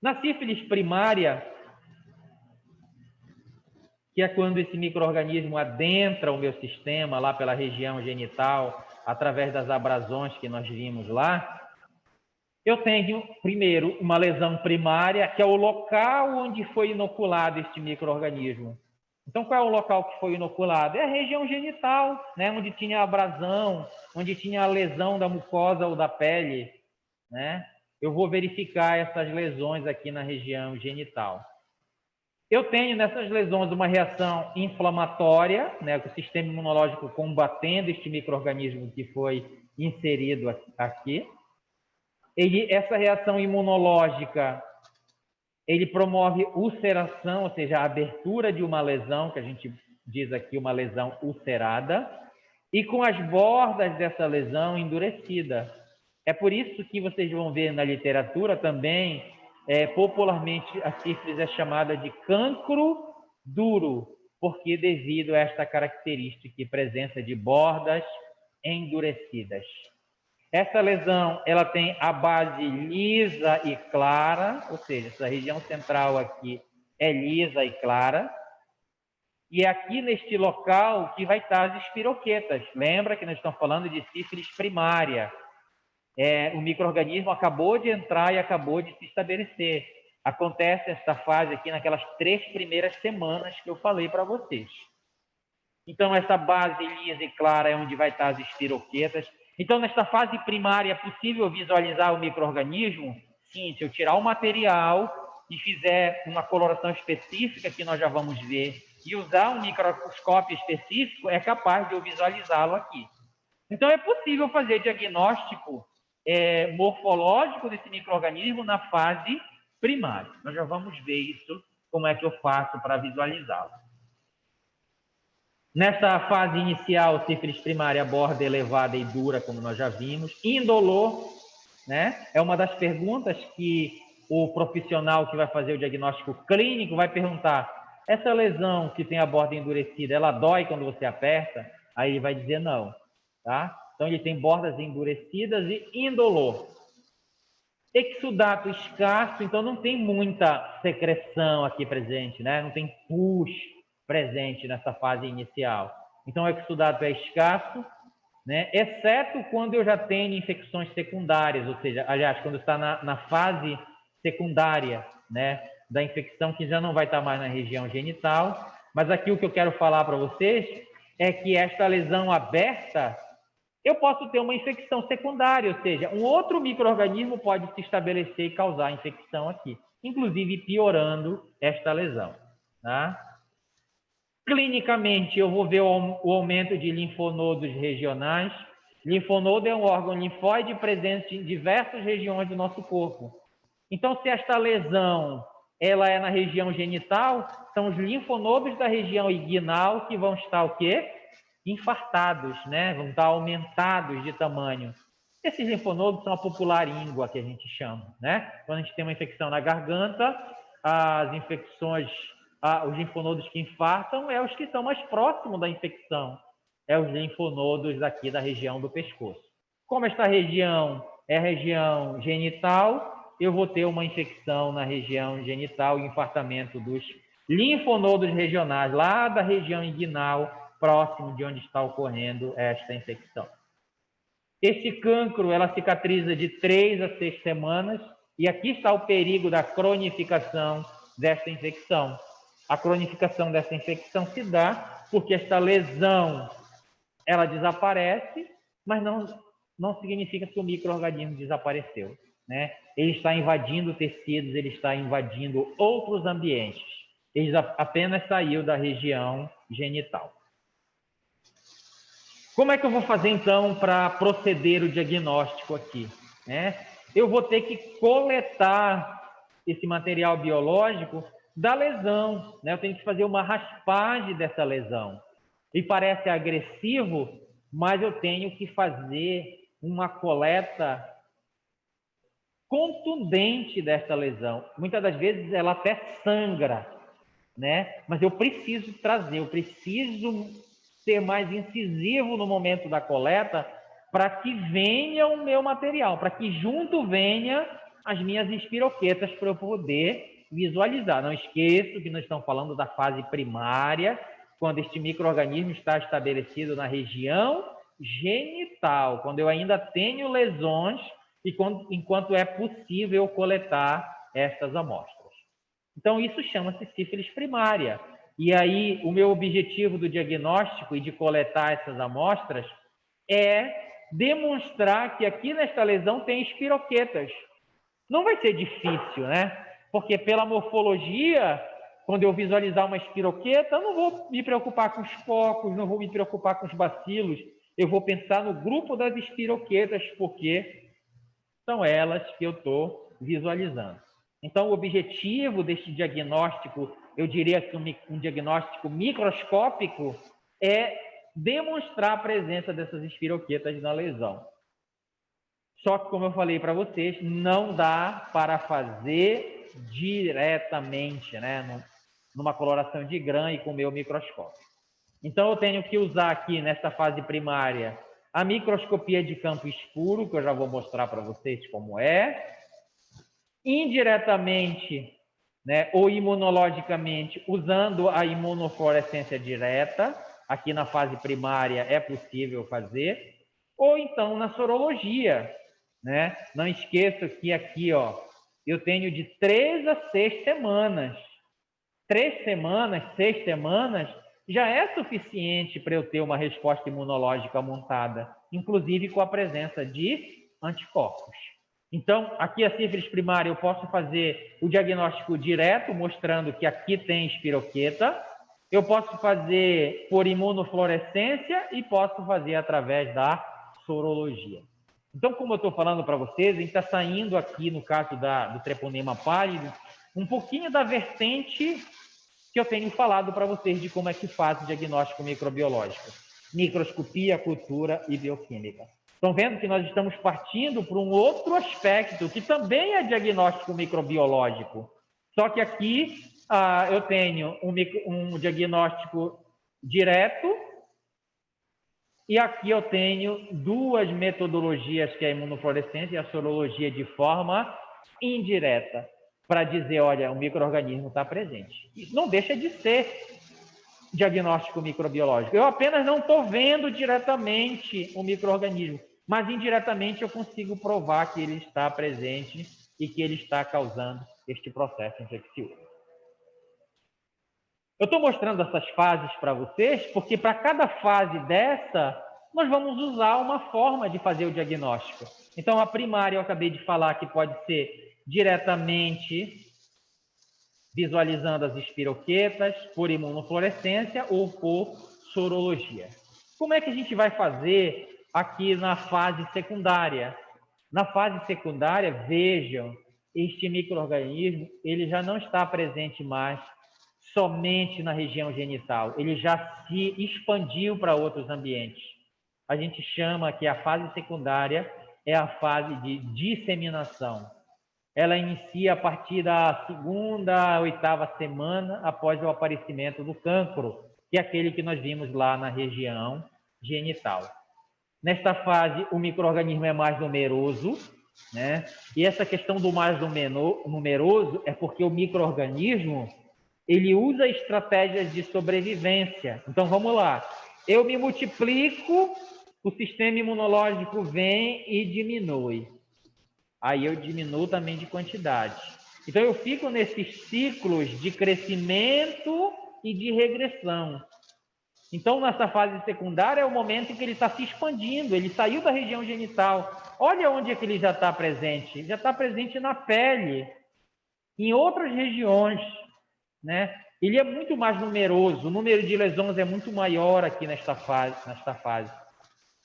Na sífilis primária, que é quando esse micro-organismo adentra o meu sistema lá pela região genital, através das abrasões que nós vimos lá, eu tenho, primeiro, uma lesão primária, que é o local onde foi inoculado este micro-organismo. Então, qual é o local que foi inoculado? É a região genital, né? Onde tinha abrasão, onde tinha a lesão da mucosa ou da pele, né? Eu vou verificar essas lesões aqui na região genital. Eu tenho nessas lesões uma reação inflamatória, né, com o sistema imunológico combatendo este micro-organismo que foi inserido aqui. Essa reação imunológica, ele promove ulceração, ou seja, a abertura de uma lesão, que a gente diz aqui uma lesão ulcerada, e com as bordas dessa lesão endurecidas. É por isso que vocês vão ver na literatura também, popularmente a sífilis é chamada de cancro duro, porque devido a esta característica de presença de bordas endurecidas. Essa lesão, ela tem a base lisa e clara, ou seja, essa região central aqui é lisa e clara, e é aqui neste local que vai estar as espiroquetas. Lembra que nós estamos falando de sífilis primária. O micro-organismo acabou de entrar e acabou de se estabelecer. Acontece essa fase aqui naquelas 3 primeiras semanas que eu falei para vocês. Então, essa base lisa e clara é onde vai estar as espiroquetas. Então, nesta fase primária, é possível visualizar o micro-organismo? Sim, se eu tirar o material e fizer uma coloração específica, que nós já vamos ver, e usar um microscópio específico, é capaz de eu visualizá-lo aqui. Então, é possível fazer diagnóstico morfológico desse micro-organismo na fase primária. Nós já vamos ver isso, como é que eu faço para visualizá-lo. Nessa fase inicial, sífilis primária, borda elevada e dura, como nós já vimos. Indolor, né? É uma das perguntas que o profissional que vai fazer o diagnóstico clínico vai perguntar: essa lesão que tem a borda endurecida, ela dói quando você aperta? Aí ele vai dizer não, tá? Então, ele tem bordas endurecidas e indolor. Exudato escasso, então não tem muita secreção aqui presente, né? Não tem pus presente nessa fase inicial. Então, o exudato é escasso, né? Exceto quando eu já tenho infecções secundárias, ou seja, aliás, quando está na fase secundária, né, da infecção, que já não vai estar mais na região genital. Mas aqui o que eu quero falar para vocês é que esta lesão aberta, eu posso ter uma infecção secundária, ou seja, um outro micro-organismo pode se estabelecer e causar infecção aqui, inclusive piorando esta lesão, tá? Clinicamente, eu vou ver o aumento de linfonodos regionais. Linfonodo é um órgão linfóide presente em diversas regiões do nosso corpo. Então, se esta lesão ela é na região genital, são os linfonodos da região inguinal que vão estar o quê? Infartados, né? Vão estar aumentados de tamanho. Esses linfonodos são a popular íngua, que a gente chama, né? Quando a gente tem uma infecção na garganta, as infecções, os linfonodos que infartam é os que estão mais próximos da infecção, é os linfonodos aqui da região do pescoço. Como esta região é a região genital, eu vou ter uma infecção na região genital e infartamento dos linfonodos regionais, lá da região inguinal, próximo de onde está ocorrendo esta infecção. Este cancro, ela cicatriza de 3 a 6 semanas, e aqui está o perigo da cronificação desta infecção. A cronificação dessa infecção se dá porque esta lesão, ela desaparece, mas não significa que o micro-organismo desapareceu, né? Ele está invadindo tecidos, ele está invadindo outros ambientes. Ele apenas saiu da região genital. Como é que eu vou fazer, então, para proceder o diagnóstico aqui, né? Eu vou ter que coletar esse material biológico da lesão, né? Eu tenho que fazer uma raspagem dessa lesão. E parece agressivo, mas eu tenho que fazer uma coleta contundente dessa lesão. Muitas das vezes ela até sangra, né? Mas eu preciso trazer, eu preciso ser mais incisivo no momento da coleta para que venha o meu material, para que junto venha as minhas espiroquetas para eu poder visualizar. Não esqueço que nós estamos falando da fase primária, quando este micro-organismo está estabelecido na região genital, quando eu ainda tenho lesões e enquanto é possível coletar essas amostras. Então, isso chama-se sífilis primária. E aí, o meu objetivo do diagnóstico e de coletar essas amostras é demonstrar que aqui nesta lesão tem espiroquetas. Não vai ser difícil, né? Porque pela morfologia, quando eu visualizar uma espiroqueta, eu não vou me preocupar com os focos, não vou me preocupar com os bacilos, eu vou pensar no grupo das espiroquetas, porque são elas que eu estou visualizando. Então, o objetivo deste diagnóstico, eu diria que um diagnóstico microscópico, é demonstrar a presença dessas espiroquetas na lesão. Só que, como eu falei para vocês, não dá para fazer diretamente, né, numa coloração de grã e com o meu microscópio. Então, eu tenho que usar aqui, nessa fase primária, a microscopia de campo escuro, que eu já vou mostrar para vocês como é. Indiretamente, né, ou imunologicamente, usando a imunofluorescência direta, aqui na fase primária é possível fazer, ou então na sorologia, né? Não esqueça que aqui, ó, eu tenho de 3 a 6 semanas. 3 semanas, 6 semanas, já é suficiente para eu ter uma resposta imunológica montada, inclusive com a presença de anticorpos. Então, aqui a sífilis primária eu posso fazer o diagnóstico direto, mostrando que aqui tem espiroqueta. Eu posso fazer por imunofluorescência e posso fazer através da sorologia. Então, como eu estou falando para vocês, a gente está saindo aqui, no caso do treponema pálido, um pouquinho da vertente que eu tenho falado para vocês de como é que faz o diagnóstico microbiológico. Microscopia, cultura e bioquímica. Estão vendo que nós estamos partindo para um outro aspecto, que também é diagnóstico microbiológico. Só que aqui eu tenho um diagnóstico direto e aqui eu tenho duas metodologias, que é a imunofluorescência e a sorologia de forma indireta, para dizer, olha, o micro-organismo está presente. Isso não deixa de ser diagnóstico microbiológico. Eu apenas não estou vendo diretamente o micro-organismo, mas indiretamente eu consigo provar que ele está presente e que ele está causando este processo infeccioso. Eu estou mostrando essas fases para vocês, porque para cada fase dessa, nós vamos usar uma forma de fazer o diagnóstico. Então, a primária eu acabei de falar que pode ser diretamente visualizando as espiroquetas, por imunofluorescência ou por sorologia. Como é que a gente vai fazer aqui na fase secundária? Na fase secundária, vejam, este micro-organismo, ele já não está presente mais somente na região genital, ele já se expandiu para outros ambientes. A gente chama que a fase secundária é a fase de disseminação. Ela inicia a partir da 2ª à 8ª semana após o aparecimento do cancro, que é aquele que nós vimos lá na região genital. Nesta fase, o micro-organismo é mais numeroso, né? E essa questão do mais numeroso é porque o micro-organismo ele usa estratégias de sobrevivência. Então, vamos lá. Eu me multiplico, o sistema imunológico vem e diminui. Aí eu diminuo também de quantidade. Então, eu fico nesses ciclos de crescimento e de regressão. Então, nessa fase secundária é o momento em que ele está se expandindo, ele saiu da região genital. Olha onde é que ele já está presente. Ele já está presente na pele, em outras regiões, né? Ele é muito mais numeroso, o número de lesões é muito maior aqui nesta fase.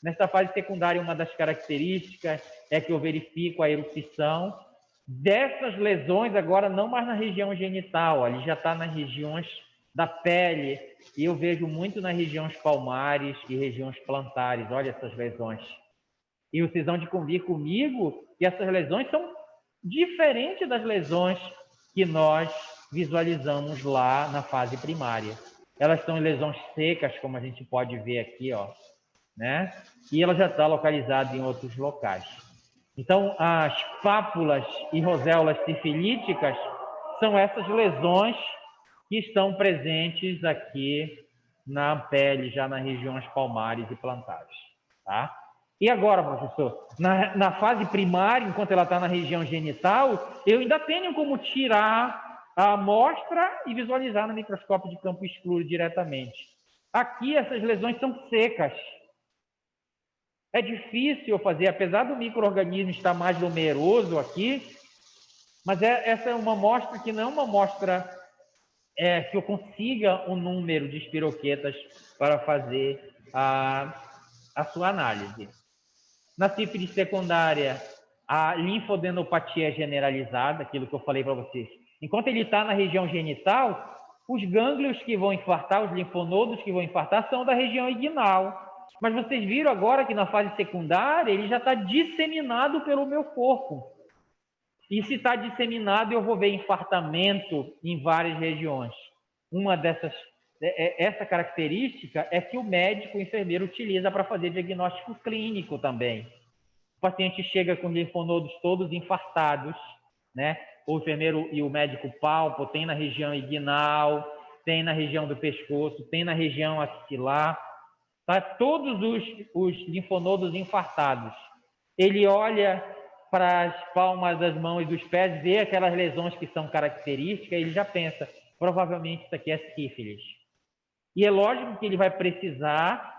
Nesta fase secundária, uma das características é que eu verifico a erupção dessas lesões, agora não mais na região genital, ele já está nas regiões da pele, e eu vejo muito nas regiões palmares e regiões plantares, olha essas lesões. E vocês vão de convir comigo que essas lesões são diferentes das lesões que nós visualizamos lá na fase primária. Elas são lesões secas, como a gente pode ver aqui, ó, né? E ela já está localizada em outros locais. Então, as pápulas e roséolas sifilíticas são essas lesões que estão presentes aqui na pele, já nas regiões palmares e plantares, tá? E agora, professor, na fase primária, enquanto ela está na região genital, eu ainda tenho como tirar a amostra e visualizar no microscópio de campo escuro diretamente. Aqui, essas lesões são secas. É difícil eu fazer, apesar do micro-organismo estar mais numeroso aqui, mas essa é uma amostra que não é uma amostra que eu consiga um número de espiroquetas para fazer a sua análise. Na sífilis secundária, a linfodenopatia é generalizada, aquilo que eu falei para vocês. Enquanto ele está na região genital, os gânglios que vão infartar, os linfonodos que vão infartar, são da região inguinal. Mas vocês viram agora que na fase secundária, ele já está disseminado pelo meu corpo. E se está disseminado, eu vou ver infartamento em várias regiões. Uma dessas, essa característica é que o médico, o enfermeiro, utiliza para fazer diagnóstico clínico também. O paciente chega com linfonodos todos infartados, né? O enfermeiro e o médico palpam, tem na região inguinal, tem na região do pescoço, tem na região axilar, tá? Todos os linfonodos infartados. Ele olha para as palmas das mãos e dos pés, vê aquelas lesões que são características, ele já pensa, provavelmente isso aqui é sífilis. E é lógico que ele vai precisar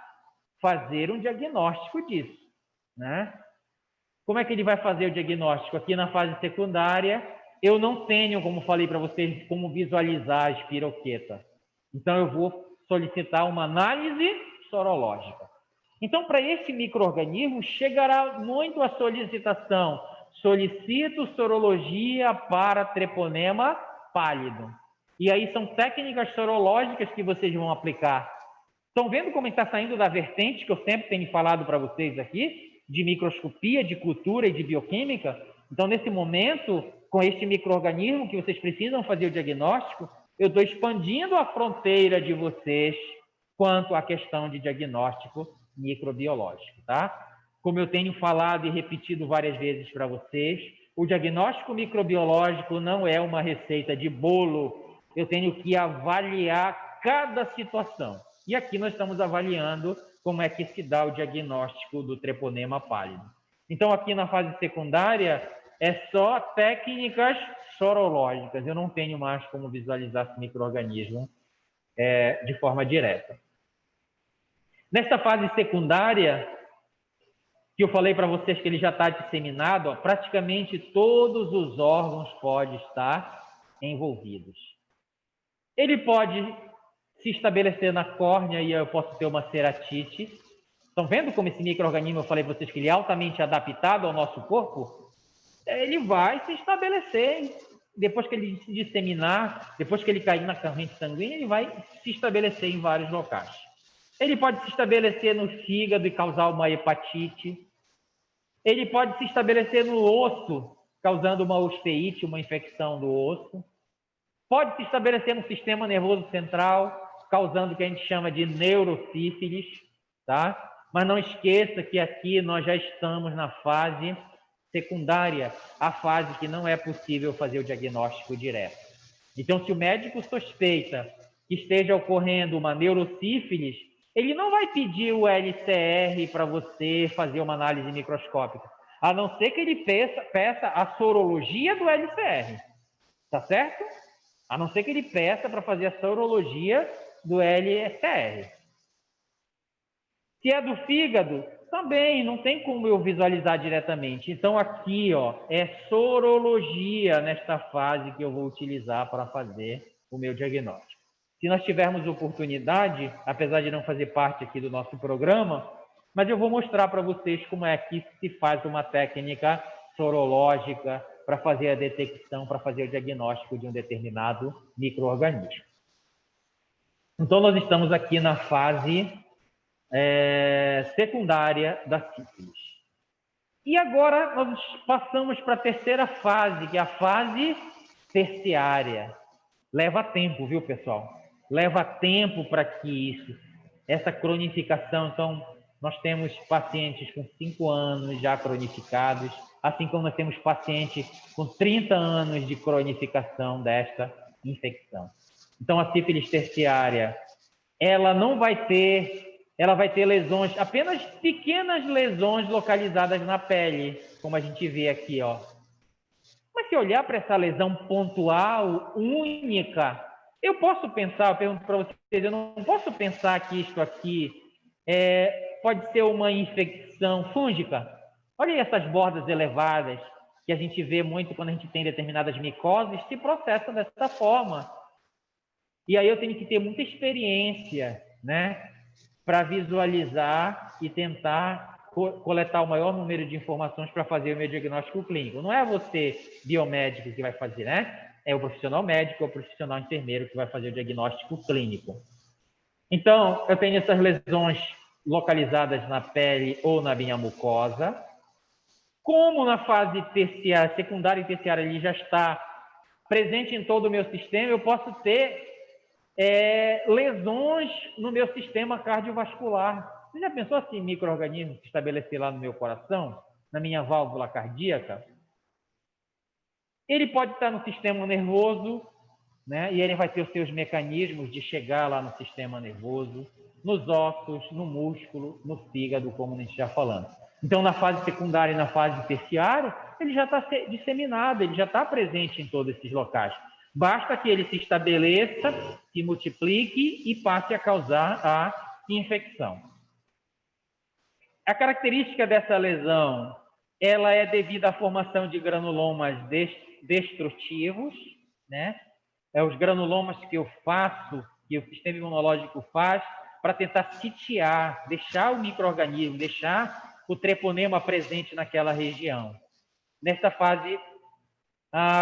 fazer um diagnóstico disso, né? Como é que ele vai fazer o diagnóstico? Aqui na fase secundária, eu não tenho, como falei para vocês, como visualizar a espiroqueta. Então, eu vou solicitar uma análise sorológica. Então, para esse micro-organismo, chegará muito a solicitação. Solicito sorologia para treponema pálido. E aí são técnicas sorológicas que vocês vão aplicar. Estão vendo como está saindo da vertente que eu sempre tenho falado para vocês aqui? De microscopia, de cultura e de bioquímica? Então, nesse momento, com este micro-organismo que vocês precisam fazer o diagnóstico, eu estou expandindo a fronteira de vocês quanto à questão de diagnóstico microbiológico, tá? Como eu tenho falado e repetido várias vezes para vocês, o diagnóstico microbiológico não é uma receita de bolo. Eu tenho que avaliar cada situação. E aqui nós estamos avaliando como é que se dá o diagnóstico do treponema pálido. Então, aqui na fase secundária, é só técnicas sorológicas. Eu não tenho mais como visualizar esse micro-organismo de forma direta. Nesta fase secundária, que eu falei para vocês que ele já está disseminado, ó, praticamente todos os órgãos podem estar envolvidos. Ele pode se estabelecer na córnea e eu posso ter uma ceratite. Estão vendo como esse micro-organismo, eu falei para vocês que ele é altamente adaptado ao nosso corpo? Ele vai se estabelecer, depois que ele se disseminar, depois que ele cair na corrente sanguínea, ele vai se estabelecer em vários locais. Ele pode se estabelecer no fígado e causar uma hepatite. Ele pode se estabelecer no osso, causando uma osteite, uma infecção do osso. Pode se estabelecer no sistema nervoso central, causando o que a gente chama de neurosífilis, tá? Mas não esqueça que aqui nós já estamos na fase secundária, a fase que não é possível fazer o diagnóstico direto. Então, se o médico suspeita que esteja ocorrendo uma neurosífilis, ele não vai pedir o LCR para você fazer uma análise microscópica, a não ser que ele peça a sorologia do LCR, tá certo? A não ser que ele peça para fazer a sorologia do LCR. Se é do fígado, também não tem como eu visualizar diretamente. Então, aqui, ó, é sorologia nesta fase que eu vou utilizar para fazer o meu diagnóstico. Se nós tivermos oportunidade, apesar de não fazer parte aqui do nosso programa, mas eu vou mostrar para vocês como é que se faz uma técnica sorológica para fazer a detecção, para fazer o diagnóstico de um determinado micro-organismo. Então, nós estamos aqui na fase secundária da sífilis. E agora nós passamos para a terceira fase, que é a fase terciária. Leva tempo, viu, pessoal? Leva tempo para que essa cronificação. Então, nós temos pacientes com 5 anos já cronificados, assim como nós temos pacientes com 30 anos de cronificação desta infecção. Então, a sífilis terciária, ela vai ter lesões, apenas pequenas lesões localizadas na pele, como a gente vê aqui, ó. Mas se olhar para essa lesão pontual, única, eu posso pensar, eu pergunto para vocês, eu não posso pensar que isto aqui pode ser uma infecção fúngica. Olha aí essas bordas elevadas, que a gente vê muito quando a gente tem determinadas micoses, se processam dessa forma. E aí eu tenho que ter muita experiência, né, para visualizar e tentar coletar o maior número de informações para fazer o meu diagnóstico clínico. Não é você, biomédico, que vai fazer, né? É o profissional médico ou o profissional enfermeiro que vai fazer o diagnóstico clínico. Então, eu tenho essas lesões localizadas na pele ou na minha mucosa. Como na fase terciária, secundária e terciária, ele já está presente em todo o meu sistema, eu posso ter lesões no meu sistema cardiovascular. Você já pensou assim, micro-organismo se estabelecer lá no meu coração, na minha válvula cardíaca? Ele pode estar no sistema nervoso, né? E ele vai ter os seus mecanismos de chegar lá no sistema nervoso, nos ossos, no músculo, no fígado, como a gente já falando. Então, na fase secundária e na fase terciária, ele já está disseminado, ele já está presente em todos esses locais. Basta que ele se estabeleça, se multiplique e passe a causar a infecção. A característica dessa lesão, ela é devida à formação de granulomas destrutivos, né? Os granulomas que eu faço, que o sistema imunológico faz, para tentar sitiar, deixar o micro-organismo, deixar o treponema presente naquela região. Nessa fase,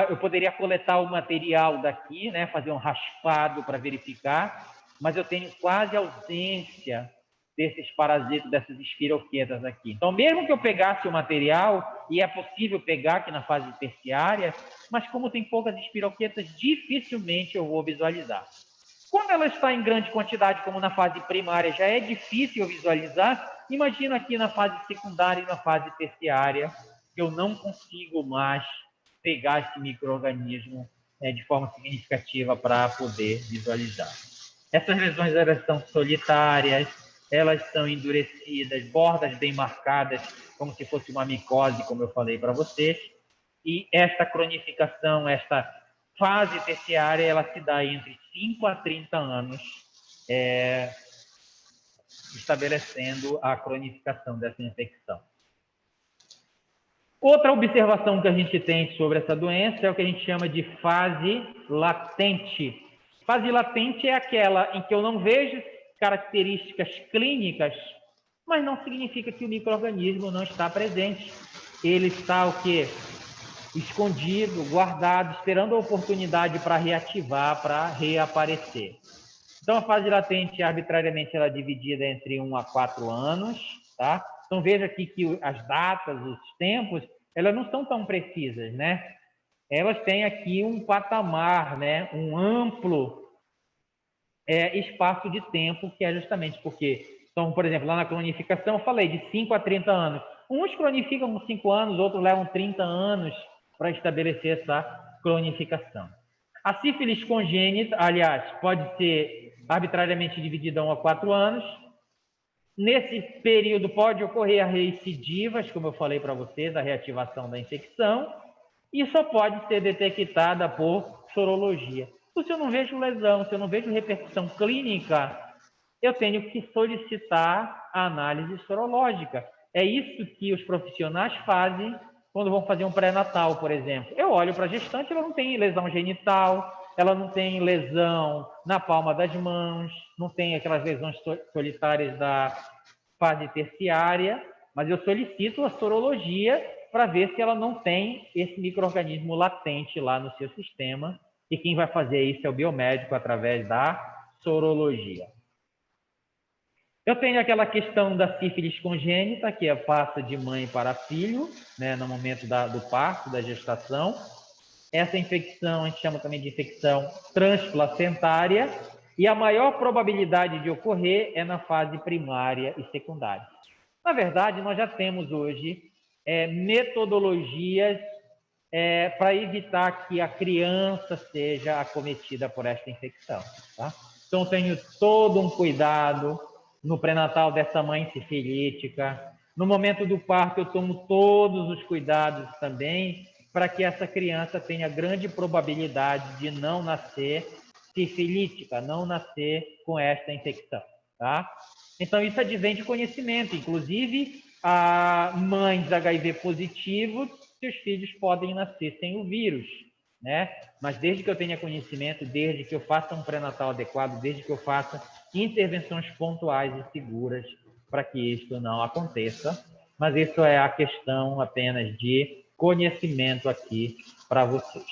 eu poderia coletar o material daqui, né, fazer um raspado para verificar, mas eu tenho quase ausência desses parasitas, dessas espiroquetas aqui. Então, mesmo que eu pegasse o material, e é possível pegar aqui na fase terciária, mas como tem poucas espiroquetas, dificilmente eu vou visualizar. Quando ela está em grande quantidade, como na fase primária, já é difícil visualizar. Imagina aqui na fase secundária e na fase terciária, que eu não consigo mais pegar esse micro-organismo de forma significativa para poder visualizar. Essas lesões, elas são solitárias, elas são endurecidas, bordas bem marcadas, como se fosse uma micose, como eu falei para vocês. E esta cronificação, esta fase terciária, ela se dá entre 5 a 30 anos, estabelecendo a cronificação dessa infecção. Outra observação que a gente tem sobre essa doença é o que a gente chama de fase latente. Fase latente é aquela em que eu não vejo características clínicas, mas não significa que o micro-organismo não está presente. Ele está o quê? Escondido, guardado, esperando a oportunidade para reativar, para reaparecer. Então, a fase latente, arbitrariamente, ela é dividida entre 1 a 4 anos, tá? Então, veja aqui que as datas, os tempos, elas não são tão precisas, né? Elas têm aqui um patamar, né? Um amplo espaço de tempo, que é justamente porque, então, por exemplo, lá na cronificação, eu falei de 5 a 30 anos. Uns cronificam com 5 anos, outros levam 30 anos para estabelecer essa cronificação. A sífilis congênita, aliás, pode ser arbitrariamente dividida 1 a 4 anos. Nesse período pode ocorrer a recidivas, como eu falei para vocês, a reativação da infecção, e só pode ser detectada por sorologia. Então, se eu não vejo lesão, se eu não vejo repercussão clínica, eu tenho que solicitar a análise sorológica. É isso que os profissionais fazem quando vão fazer um pré-natal, por exemplo. Eu olho para a gestante, ela não tem lesão genital, ela não tem lesão na palma das mãos, não tem aquelas lesões solitárias fase terciária, mas eu solicito a sorologia para ver se ela não tem esse micro-organismo latente lá no seu sistema, e quem vai fazer isso é o biomédico através da sorologia. Eu tenho aquela questão da sífilis congênita, que passa de mãe para filho, né, no momento do parto, da gestação. Essa infecção a gente chama também de infecção transplacentária, e a maior probabilidade de ocorrer é na fase primária e secundária. Na verdade, nós já temos hoje metodologias para evitar que a criança seja acometida por esta infecção. Tá? Então, tenho todo um cuidado no pré-natal dessa mãe sifilítica. No momento do parto, eu tomo todos os cuidados também para que essa criança tenha grande probabilidade de não nascer sifilítica, não nascer com esta infecção. Tá? Então, isso advém de conhecimento. Inclusive, a mães HIV positivos, seus filhos podem nascer sem o vírus, né? Mas desde que eu tenha conhecimento, desde que eu faça um pré-natal adequado, desde que eu faça intervenções pontuais e seguras para que isto não aconteça. Mas isso é a questão apenas de conhecimento aqui para vocês.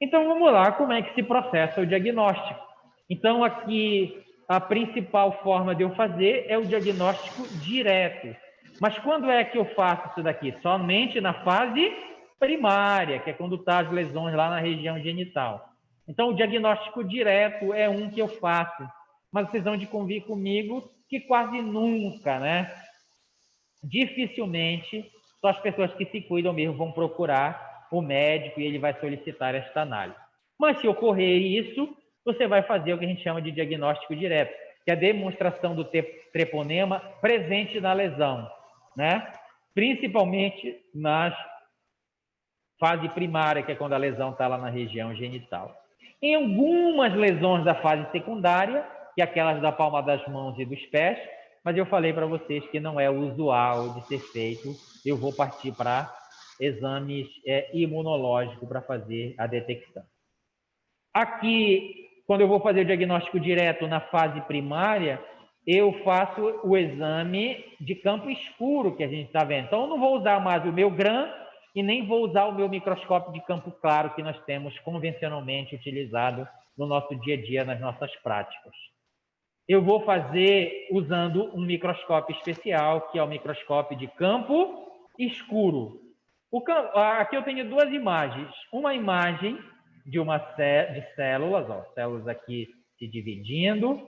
Então, vamos lá, como é que se processa o diagnóstico? Então, aqui, a principal forma de eu fazer é o diagnóstico direto. Mas quando é que eu faço isso daqui? Somente na fase primária, que é quando estão as lesões lá na região genital. Então, o diagnóstico direto é um que eu faço. Mas vocês vão de convir comigo que quase nunca, né? Dificilmente, só as pessoas que se cuidam mesmo vão procurar o médico e ele vai solicitar esta análise. Mas se ocorrer isso, você vai fazer o que a gente chama de diagnóstico direto, que é a demonstração do treponema presente na lesão, né? Principalmente na fase primária, que é quando a lesão está lá na região genital. Em algumas lesões da fase secundária, que é aquelas da palma das mãos e dos pés, mas eu falei para vocês que não é usual de ser feito. Eu vou partir para exames imunológicos para fazer a detecção. Aqui, quando eu vou fazer o diagnóstico direto na fase primária, eu faço o exame de campo escuro que a gente está vendo. Então, eu não vou usar mais o meu GRAM e nem vou usar o meu microscópio de campo claro que nós temos convencionalmente utilizado no nosso dia a dia, nas nossas práticas. Eu vou fazer usando um microscópio especial, que é o microscópio de campo escuro. Aqui eu tenho duas imagens. Uma imagem de células, ó, células aqui se dividindo,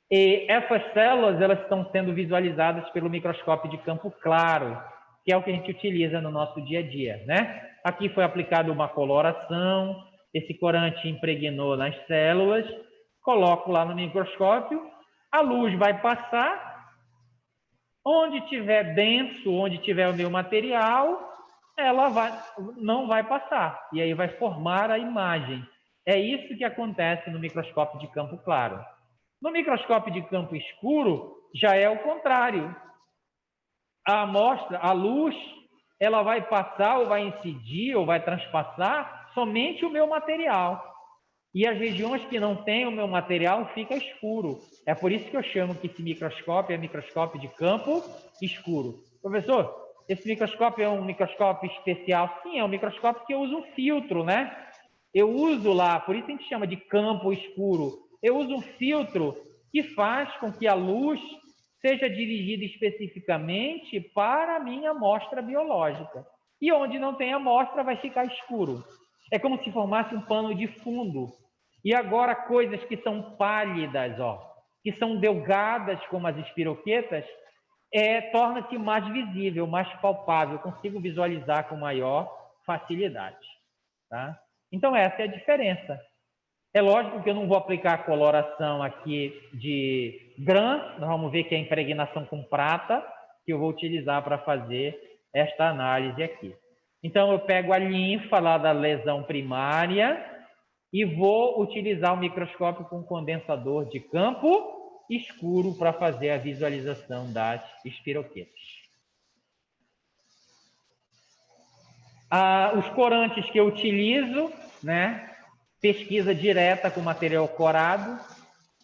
e essas células elas estão sendo visualizadas pelo microscópio de campo claro, que é o que a gente utiliza no nosso dia a dia, né? Aqui foi aplicada uma coloração, esse corante impregnou nas células, coloco lá no microscópio, a luz vai passar, onde tiver denso, onde tiver o meu material, ela não vai passar, e aí vai formar a imagem. É isso que acontece no microscópio de campo claro. No microscópio de campo escuro, já é o contrário. A amostra, a luz, ela vai passar, ou vai incidir, ou vai transpassar somente o meu material. E as regiões que não têm o meu material fica escuro. É por isso que eu chamo que esse microscópio é microscópio de campo escuro. Professor, esse microscópio é um microscópio especial? Sim, é um microscópio que eu uso um filtro, né? Eu uso lá, por isso a gente chama de campo escuro. Eu uso um filtro que faz com que a luz seja dirigida especificamente para a minha amostra biológica. E onde não tem amostra vai ficar escuro. É como se formasse um pano de fundo. E agora coisas que são pálidas, ó, que são delgadas como as espiroquetas, torna-se mais visível, mais palpável, eu consigo visualizar com maior facilidade. Tá? Então, essa é a diferença. É lógico que eu não vou aplicar a coloração aqui de GRAM, nós vamos ver que é a impregnação com prata, que eu vou utilizar para fazer esta análise aqui. Então, eu pego a linfa lá da lesão primária e vou utilizar o microscópio com condensador de campo escuro para fazer a visualização das espiroquetas. Os corantes que eu utilizo, né? Pesquisa direta com material corado.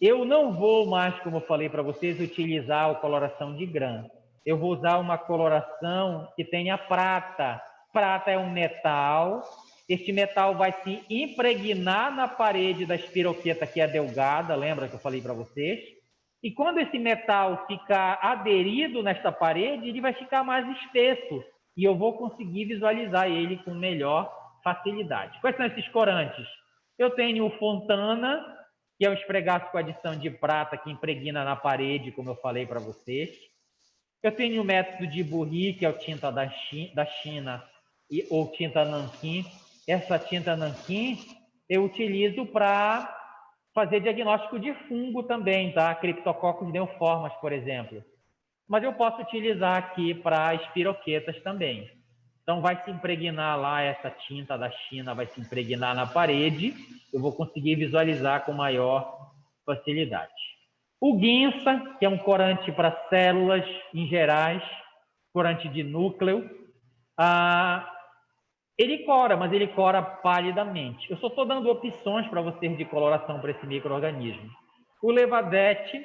Eu não vou mais, como eu falei para vocês, utilizar a coloração de grã. Eu vou usar uma coloração que tenha prata. Prata é um metal. Este metal vai se impregnar na parede da espiroqueta que é delgada, lembra que eu falei para vocês? E quando esse metal ficar aderido nesta parede, ele vai ficar mais espesso e eu vou conseguir visualizar ele com melhor facilidade. Quais são esses corantes? Eu tenho o Fontana, que é um esfregaço com adição de prata que impregna na parede, como eu falei para vocês. Eu tenho o método de Burri, que é o tinta da China, ou tinta Nanquim. Essa tinta Nanquim eu utilizo para fazer diagnóstico de fungo também, tá? Cryptococcus neoformas, por exemplo. Mas eu posso utilizar aqui para espiroquetas também. Então, vai se impregnar lá, essa tinta da China vai se impregnar na parede, eu vou conseguir visualizar com maior facilidade. O Ginsa, que é um corante para células em gerais, corante de núcleo, ele cora, mas ele cora palidamente. Eu só estou dando opções para vocês de coloração para esse micro-organismo. O Levadete,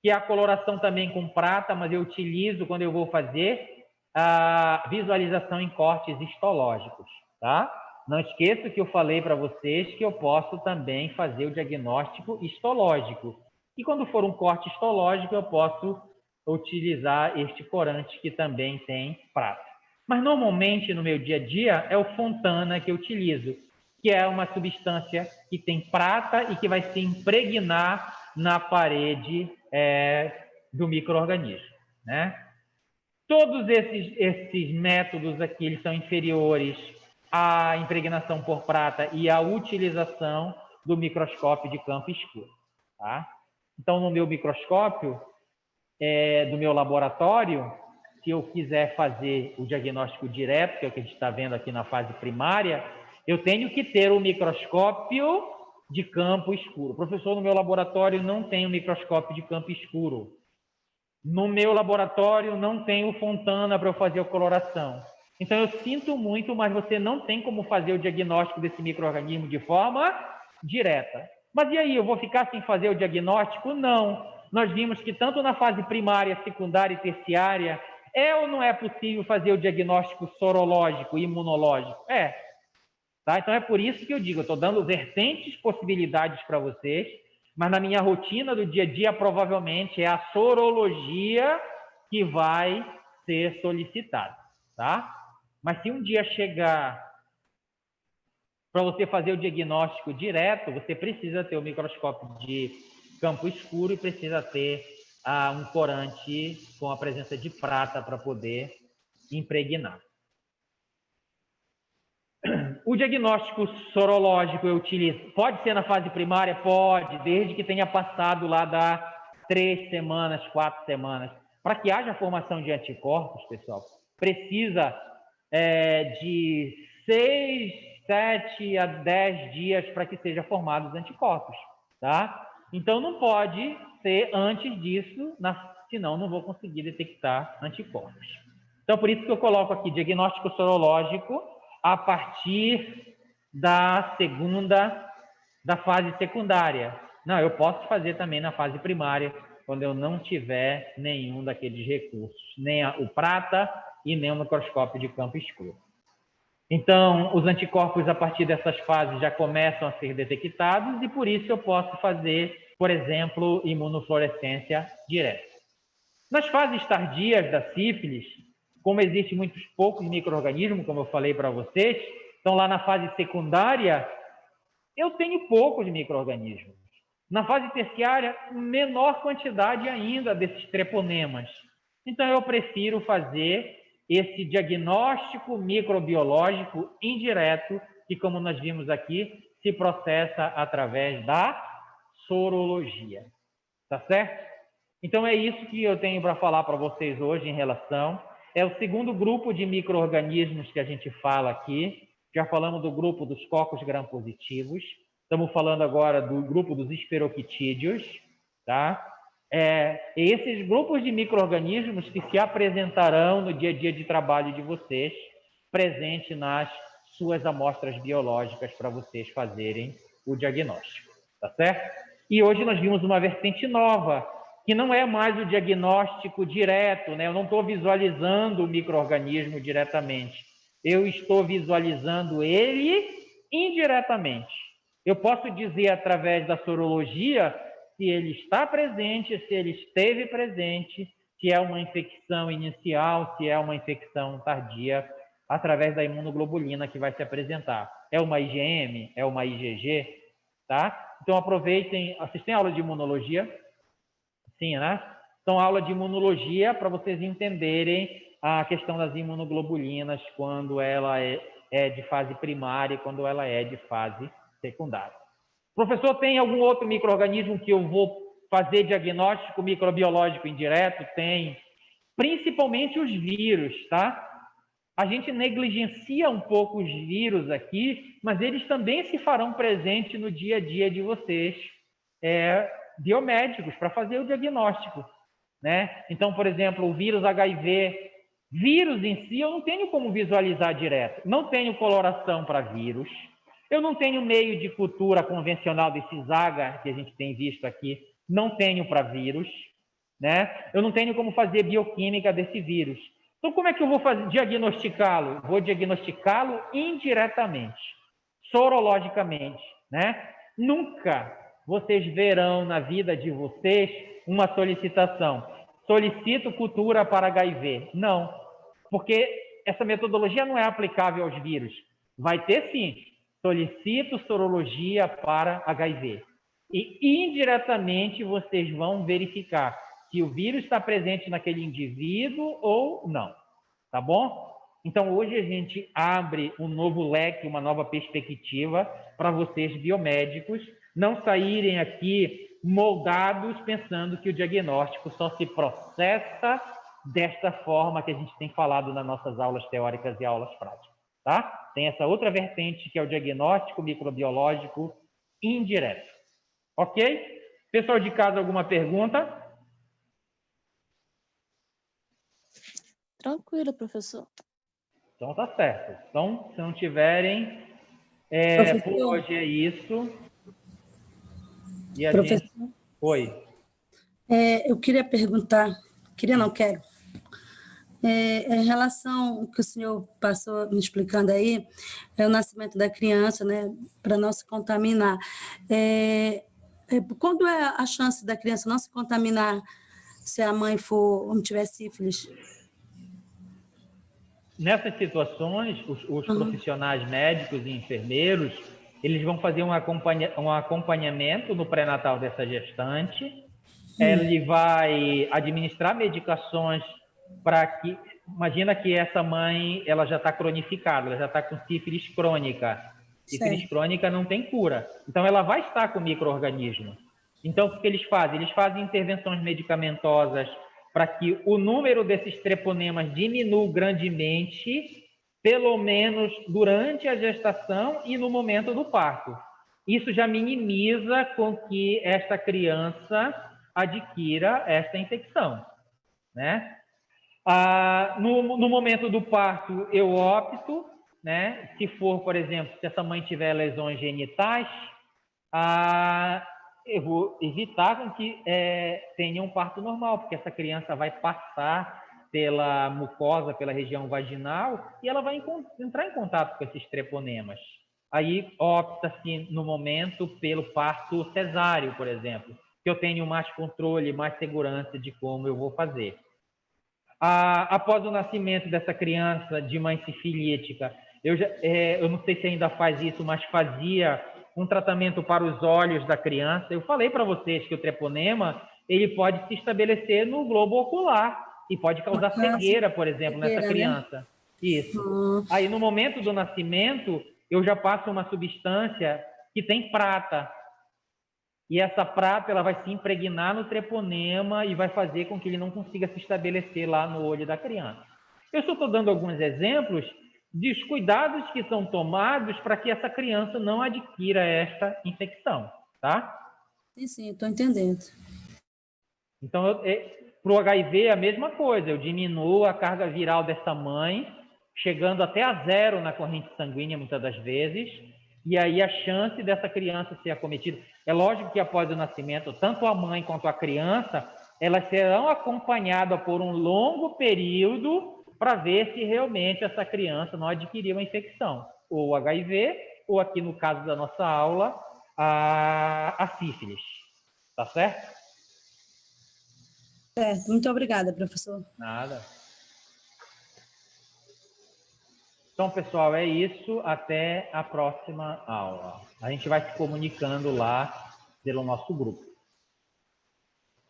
que é a coloração também com prata, mas eu utilizo quando eu vou fazer a visualização em cortes histológicos, tá? Não esqueça que eu falei para vocês que eu posso também fazer o diagnóstico histológico. E quando for um corte histológico, eu posso utilizar este corante que também tem prata. Mas normalmente no meu dia a dia é o Fontana que eu utilizo, que é uma substância que tem prata e que vai se impregnar na parede do micro-organismo, né? Todos esses métodos aqui eles são inferiores à impregnação por prata e à utilização do microscópio de campo escuro, tá? Então, no meu microscópio do meu laboratório, se eu quiser fazer o diagnóstico direto, que é o que a gente está vendo aqui na fase primária, eu tenho que ter o microscópio de campo escuro. O professor, no meu laboratório não tem o microscópio de campo escuro. No meu laboratório não tem o Fontana para eu fazer a coloração. Então, eu sinto muito, mas você não tem como fazer o diagnóstico desse micro-organismo de forma direta. Mas e aí, eu vou ficar sem fazer o diagnóstico? Não. Nós vimos que tanto na fase primária, secundária e terciária, é ou não é possível fazer o diagnóstico sorológico, imunológico? É. Tá? Então, é por isso que eu digo, eu estou dando vertentes possibilidades para vocês, mas na minha rotina do dia a dia, provavelmente é a sorologia que vai ser solicitada, tá? Mas se um dia chegar para você fazer o diagnóstico direto, você precisa ter o microscópio de campo escuro e precisa ter um corante com a presença de prata para poder impregnar. O diagnóstico sorológico eu utilizo. Pode ser na fase primária? Pode, desde que tenha passado lá das 3 semanas, 4 semanas. Para que haja formação de anticorpos, pessoal, precisa de 6, 7 a 10 dias para que sejam formados anticorpos, tá? Então, não pode ser antes disso, senão não vou conseguir detectar anticorpos. Então, por isso que eu coloco aqui diagnóstico sorológico a partir da fase secundária. Não, eu posso fazer também na fase primária, quando eu não tiver nenhum daqueles recursos, nem o prata e nem o microscópio de campo escuro. Então, os anticorpos a partir dessas fases já começam a ser detectados e por isso eu posso fazer, por exemplo, imunofluorescência direta. Nas fases tardias da sífilis, como existem muitos poucos micro-organismos, como eu falei para vocês, então lá na fase secundária, eu tenho poucos micro-organismos. Na fase terciária, menor quantidade ainda desses treponemas. Então, eu prefiro fazer esse diagnóstico microbiológico indireto, que, como nós vimos aqui, se processa através da sorologia. Tá certo? Então, é isso que eu tenho para falar para vocês hoje em relação. É o segundo grupo de micro-organismos que a gente fala aqui. Já falamos do grupo dos cocos gram-positivos. Estamos falando agora do grupo dos espiroquitídeos, tá? Esses grupos de micro-organismos que se apresentarão no dia a dia de trabalho de vocês, presente nas suas amostras biológicas para vocês fazerem o diagnóstico, tá certo? E hoje nós vimos uma vertente nova, que não é mais o diagnóstico direto, né? Eu não estou visualizando o micro-organismo diretamente. Eu estou visualizando ele indiretamente. Eu posso dizer através da sorologia se ele está presente, se ele esteve presente, se é uma infecção inicial, se é uma infecção tardia, através da imunoglobulina que vai se apresentar. É uma IgM? É uma IgG? Tá? Então aproveitem, vocês têm aula de imunologia? Sim, né? Então aula de imunologia para vocês entenderem a questão das imunoglobulinas quando ela é de fase primária e quando ela é de fase secundária. Professor, tem algum outro micro-organismo que eu vou fazer diagnóstico microbiológico indireto? Tem. Principalmente os vírus, tá? A gente negligencia um pouco os vírus aqui, mas eles também se farão presente no dia a dia de vocês, biomédicos, para fazer o diagnóstico, né? Então, por exemplo, o vírus HIV, vírus em si eu não tenho como visualizar direto, não tenho coloração para vírus, eu não tenho meio de cultura convencional desse Zaga que a gente tem visto aqui, não tenho para vírus, né? Eu não tenho como fazer bioquímica desse vírus. Então, como é que eu vou diagnosticá-lo? Vou diagnosticá-lo indiretamente, sorologicamente, né? Nunca vocês verão na vida de vocês uma solicitação. Solicito cultura para HIV. Não, porque essa metodologia não é aplicável aos vírus. Vai ter sim. Solicito sorologia para HIV. E indiretamente vocês vão verificar se o vírus está presente naquele indivíduo ou não, tá bom? Então, hoje a gente abre um novo leque, uma nova perspectiva para vocês biomédicos não saírem aqui moldados pensando que o diagnóstico só se processa desta forma que a gente tem falado nas nossas aulas teóricas e aulas práticas, tá? Tem essa outra vertente que é o diagnóstico microbiológico indireto, ok? Pessoal de casa, alguma pergunta? Tranquilo, professor. Então tá certo. Então, se não tiverem, por hoje é isso. E a Professor, gente... Oi. eu queria perguntar, quero. Em relação ao que o senhor passou me explicando aí, é o nascimento da criança, né, para não se contaminar. Quando é a chance da criança não se contaminar se a mãe não tiver sífilis? Nessas situações, os profissionais médicos e enfermeiros, eles vão fazer um acompanhamento no pré-natal dessa gestante. Ele vai administrar medicações para que... Imagina que essa mãe ela já está cronificada, ela já está com sífilis crônica. Sífilis crônica não tem cura. Então, ela vai estar com micro-organismo. Então, o que eles fazem? Eles fazem intervenções medicamentosas para que o número desses treponemas diminua grandemente, pelo menos durante a gestação e no momento do parto. Isso já minimiza com que esta criança adquira esta infecção, né? No momento do parto, eu opto, né? Se for, por exemplo, se essa mãe tiver lesões genitais, eu vou evitar com que tenha um parto normal, porque essa criança vai passar pela mucosa, pela região vaginal, e ela vai entrar em contato com esses treponemas. Aí opta-se, no momento, pelo parto cesáreo, por exemplo, que eu tenho mais controle, mais segurança de como eu vou fazer. Após o nascimento dessa criança de mãe sifilítica, eu não sei se ainda faz isso, mas fazia um tratamento para os olhos da criança. Eu falei para vocês que o treponema ele pode se estabelecer no globo ocular e pode causar cegueira, por exemplo, nessa criança. Né? Isso. Aí, no momento do nascimento, eu já passo uma substância que tem prata. E essa prata ela vai se impregnar no treponema e vai fazer com que ele não consiga se estabelecer lá no olho da criança. Eu só estou dando alguns exemplos dos cuidados que são tomados para que essa criança não adquira esta infecção, tá? Sim, estou entendendo. Então, para o HIV é a mesma coisa, eu diminuo a carga viral dessa mãe, chegando até a zero na corrente sanguínea, muitas das vezes, E aí a chance dessa criança ser acometida, é lógico que após o nascimento, tanto a mãe quanto a criança, elas serão acompanhadas por um longo período para ver se realmente essa criança não adquiriu uma infecção, ou HIV, ou aqui no caso da nossa aula, a sífilis. Tá certo? Certo. Muito obrigada, professor. Nada. Então, pessoal, é isso. Até a próxima aula. A gente vai se comunicando lá pelo nosso grupo.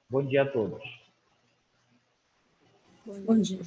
Bom dia a todos. Bom dia.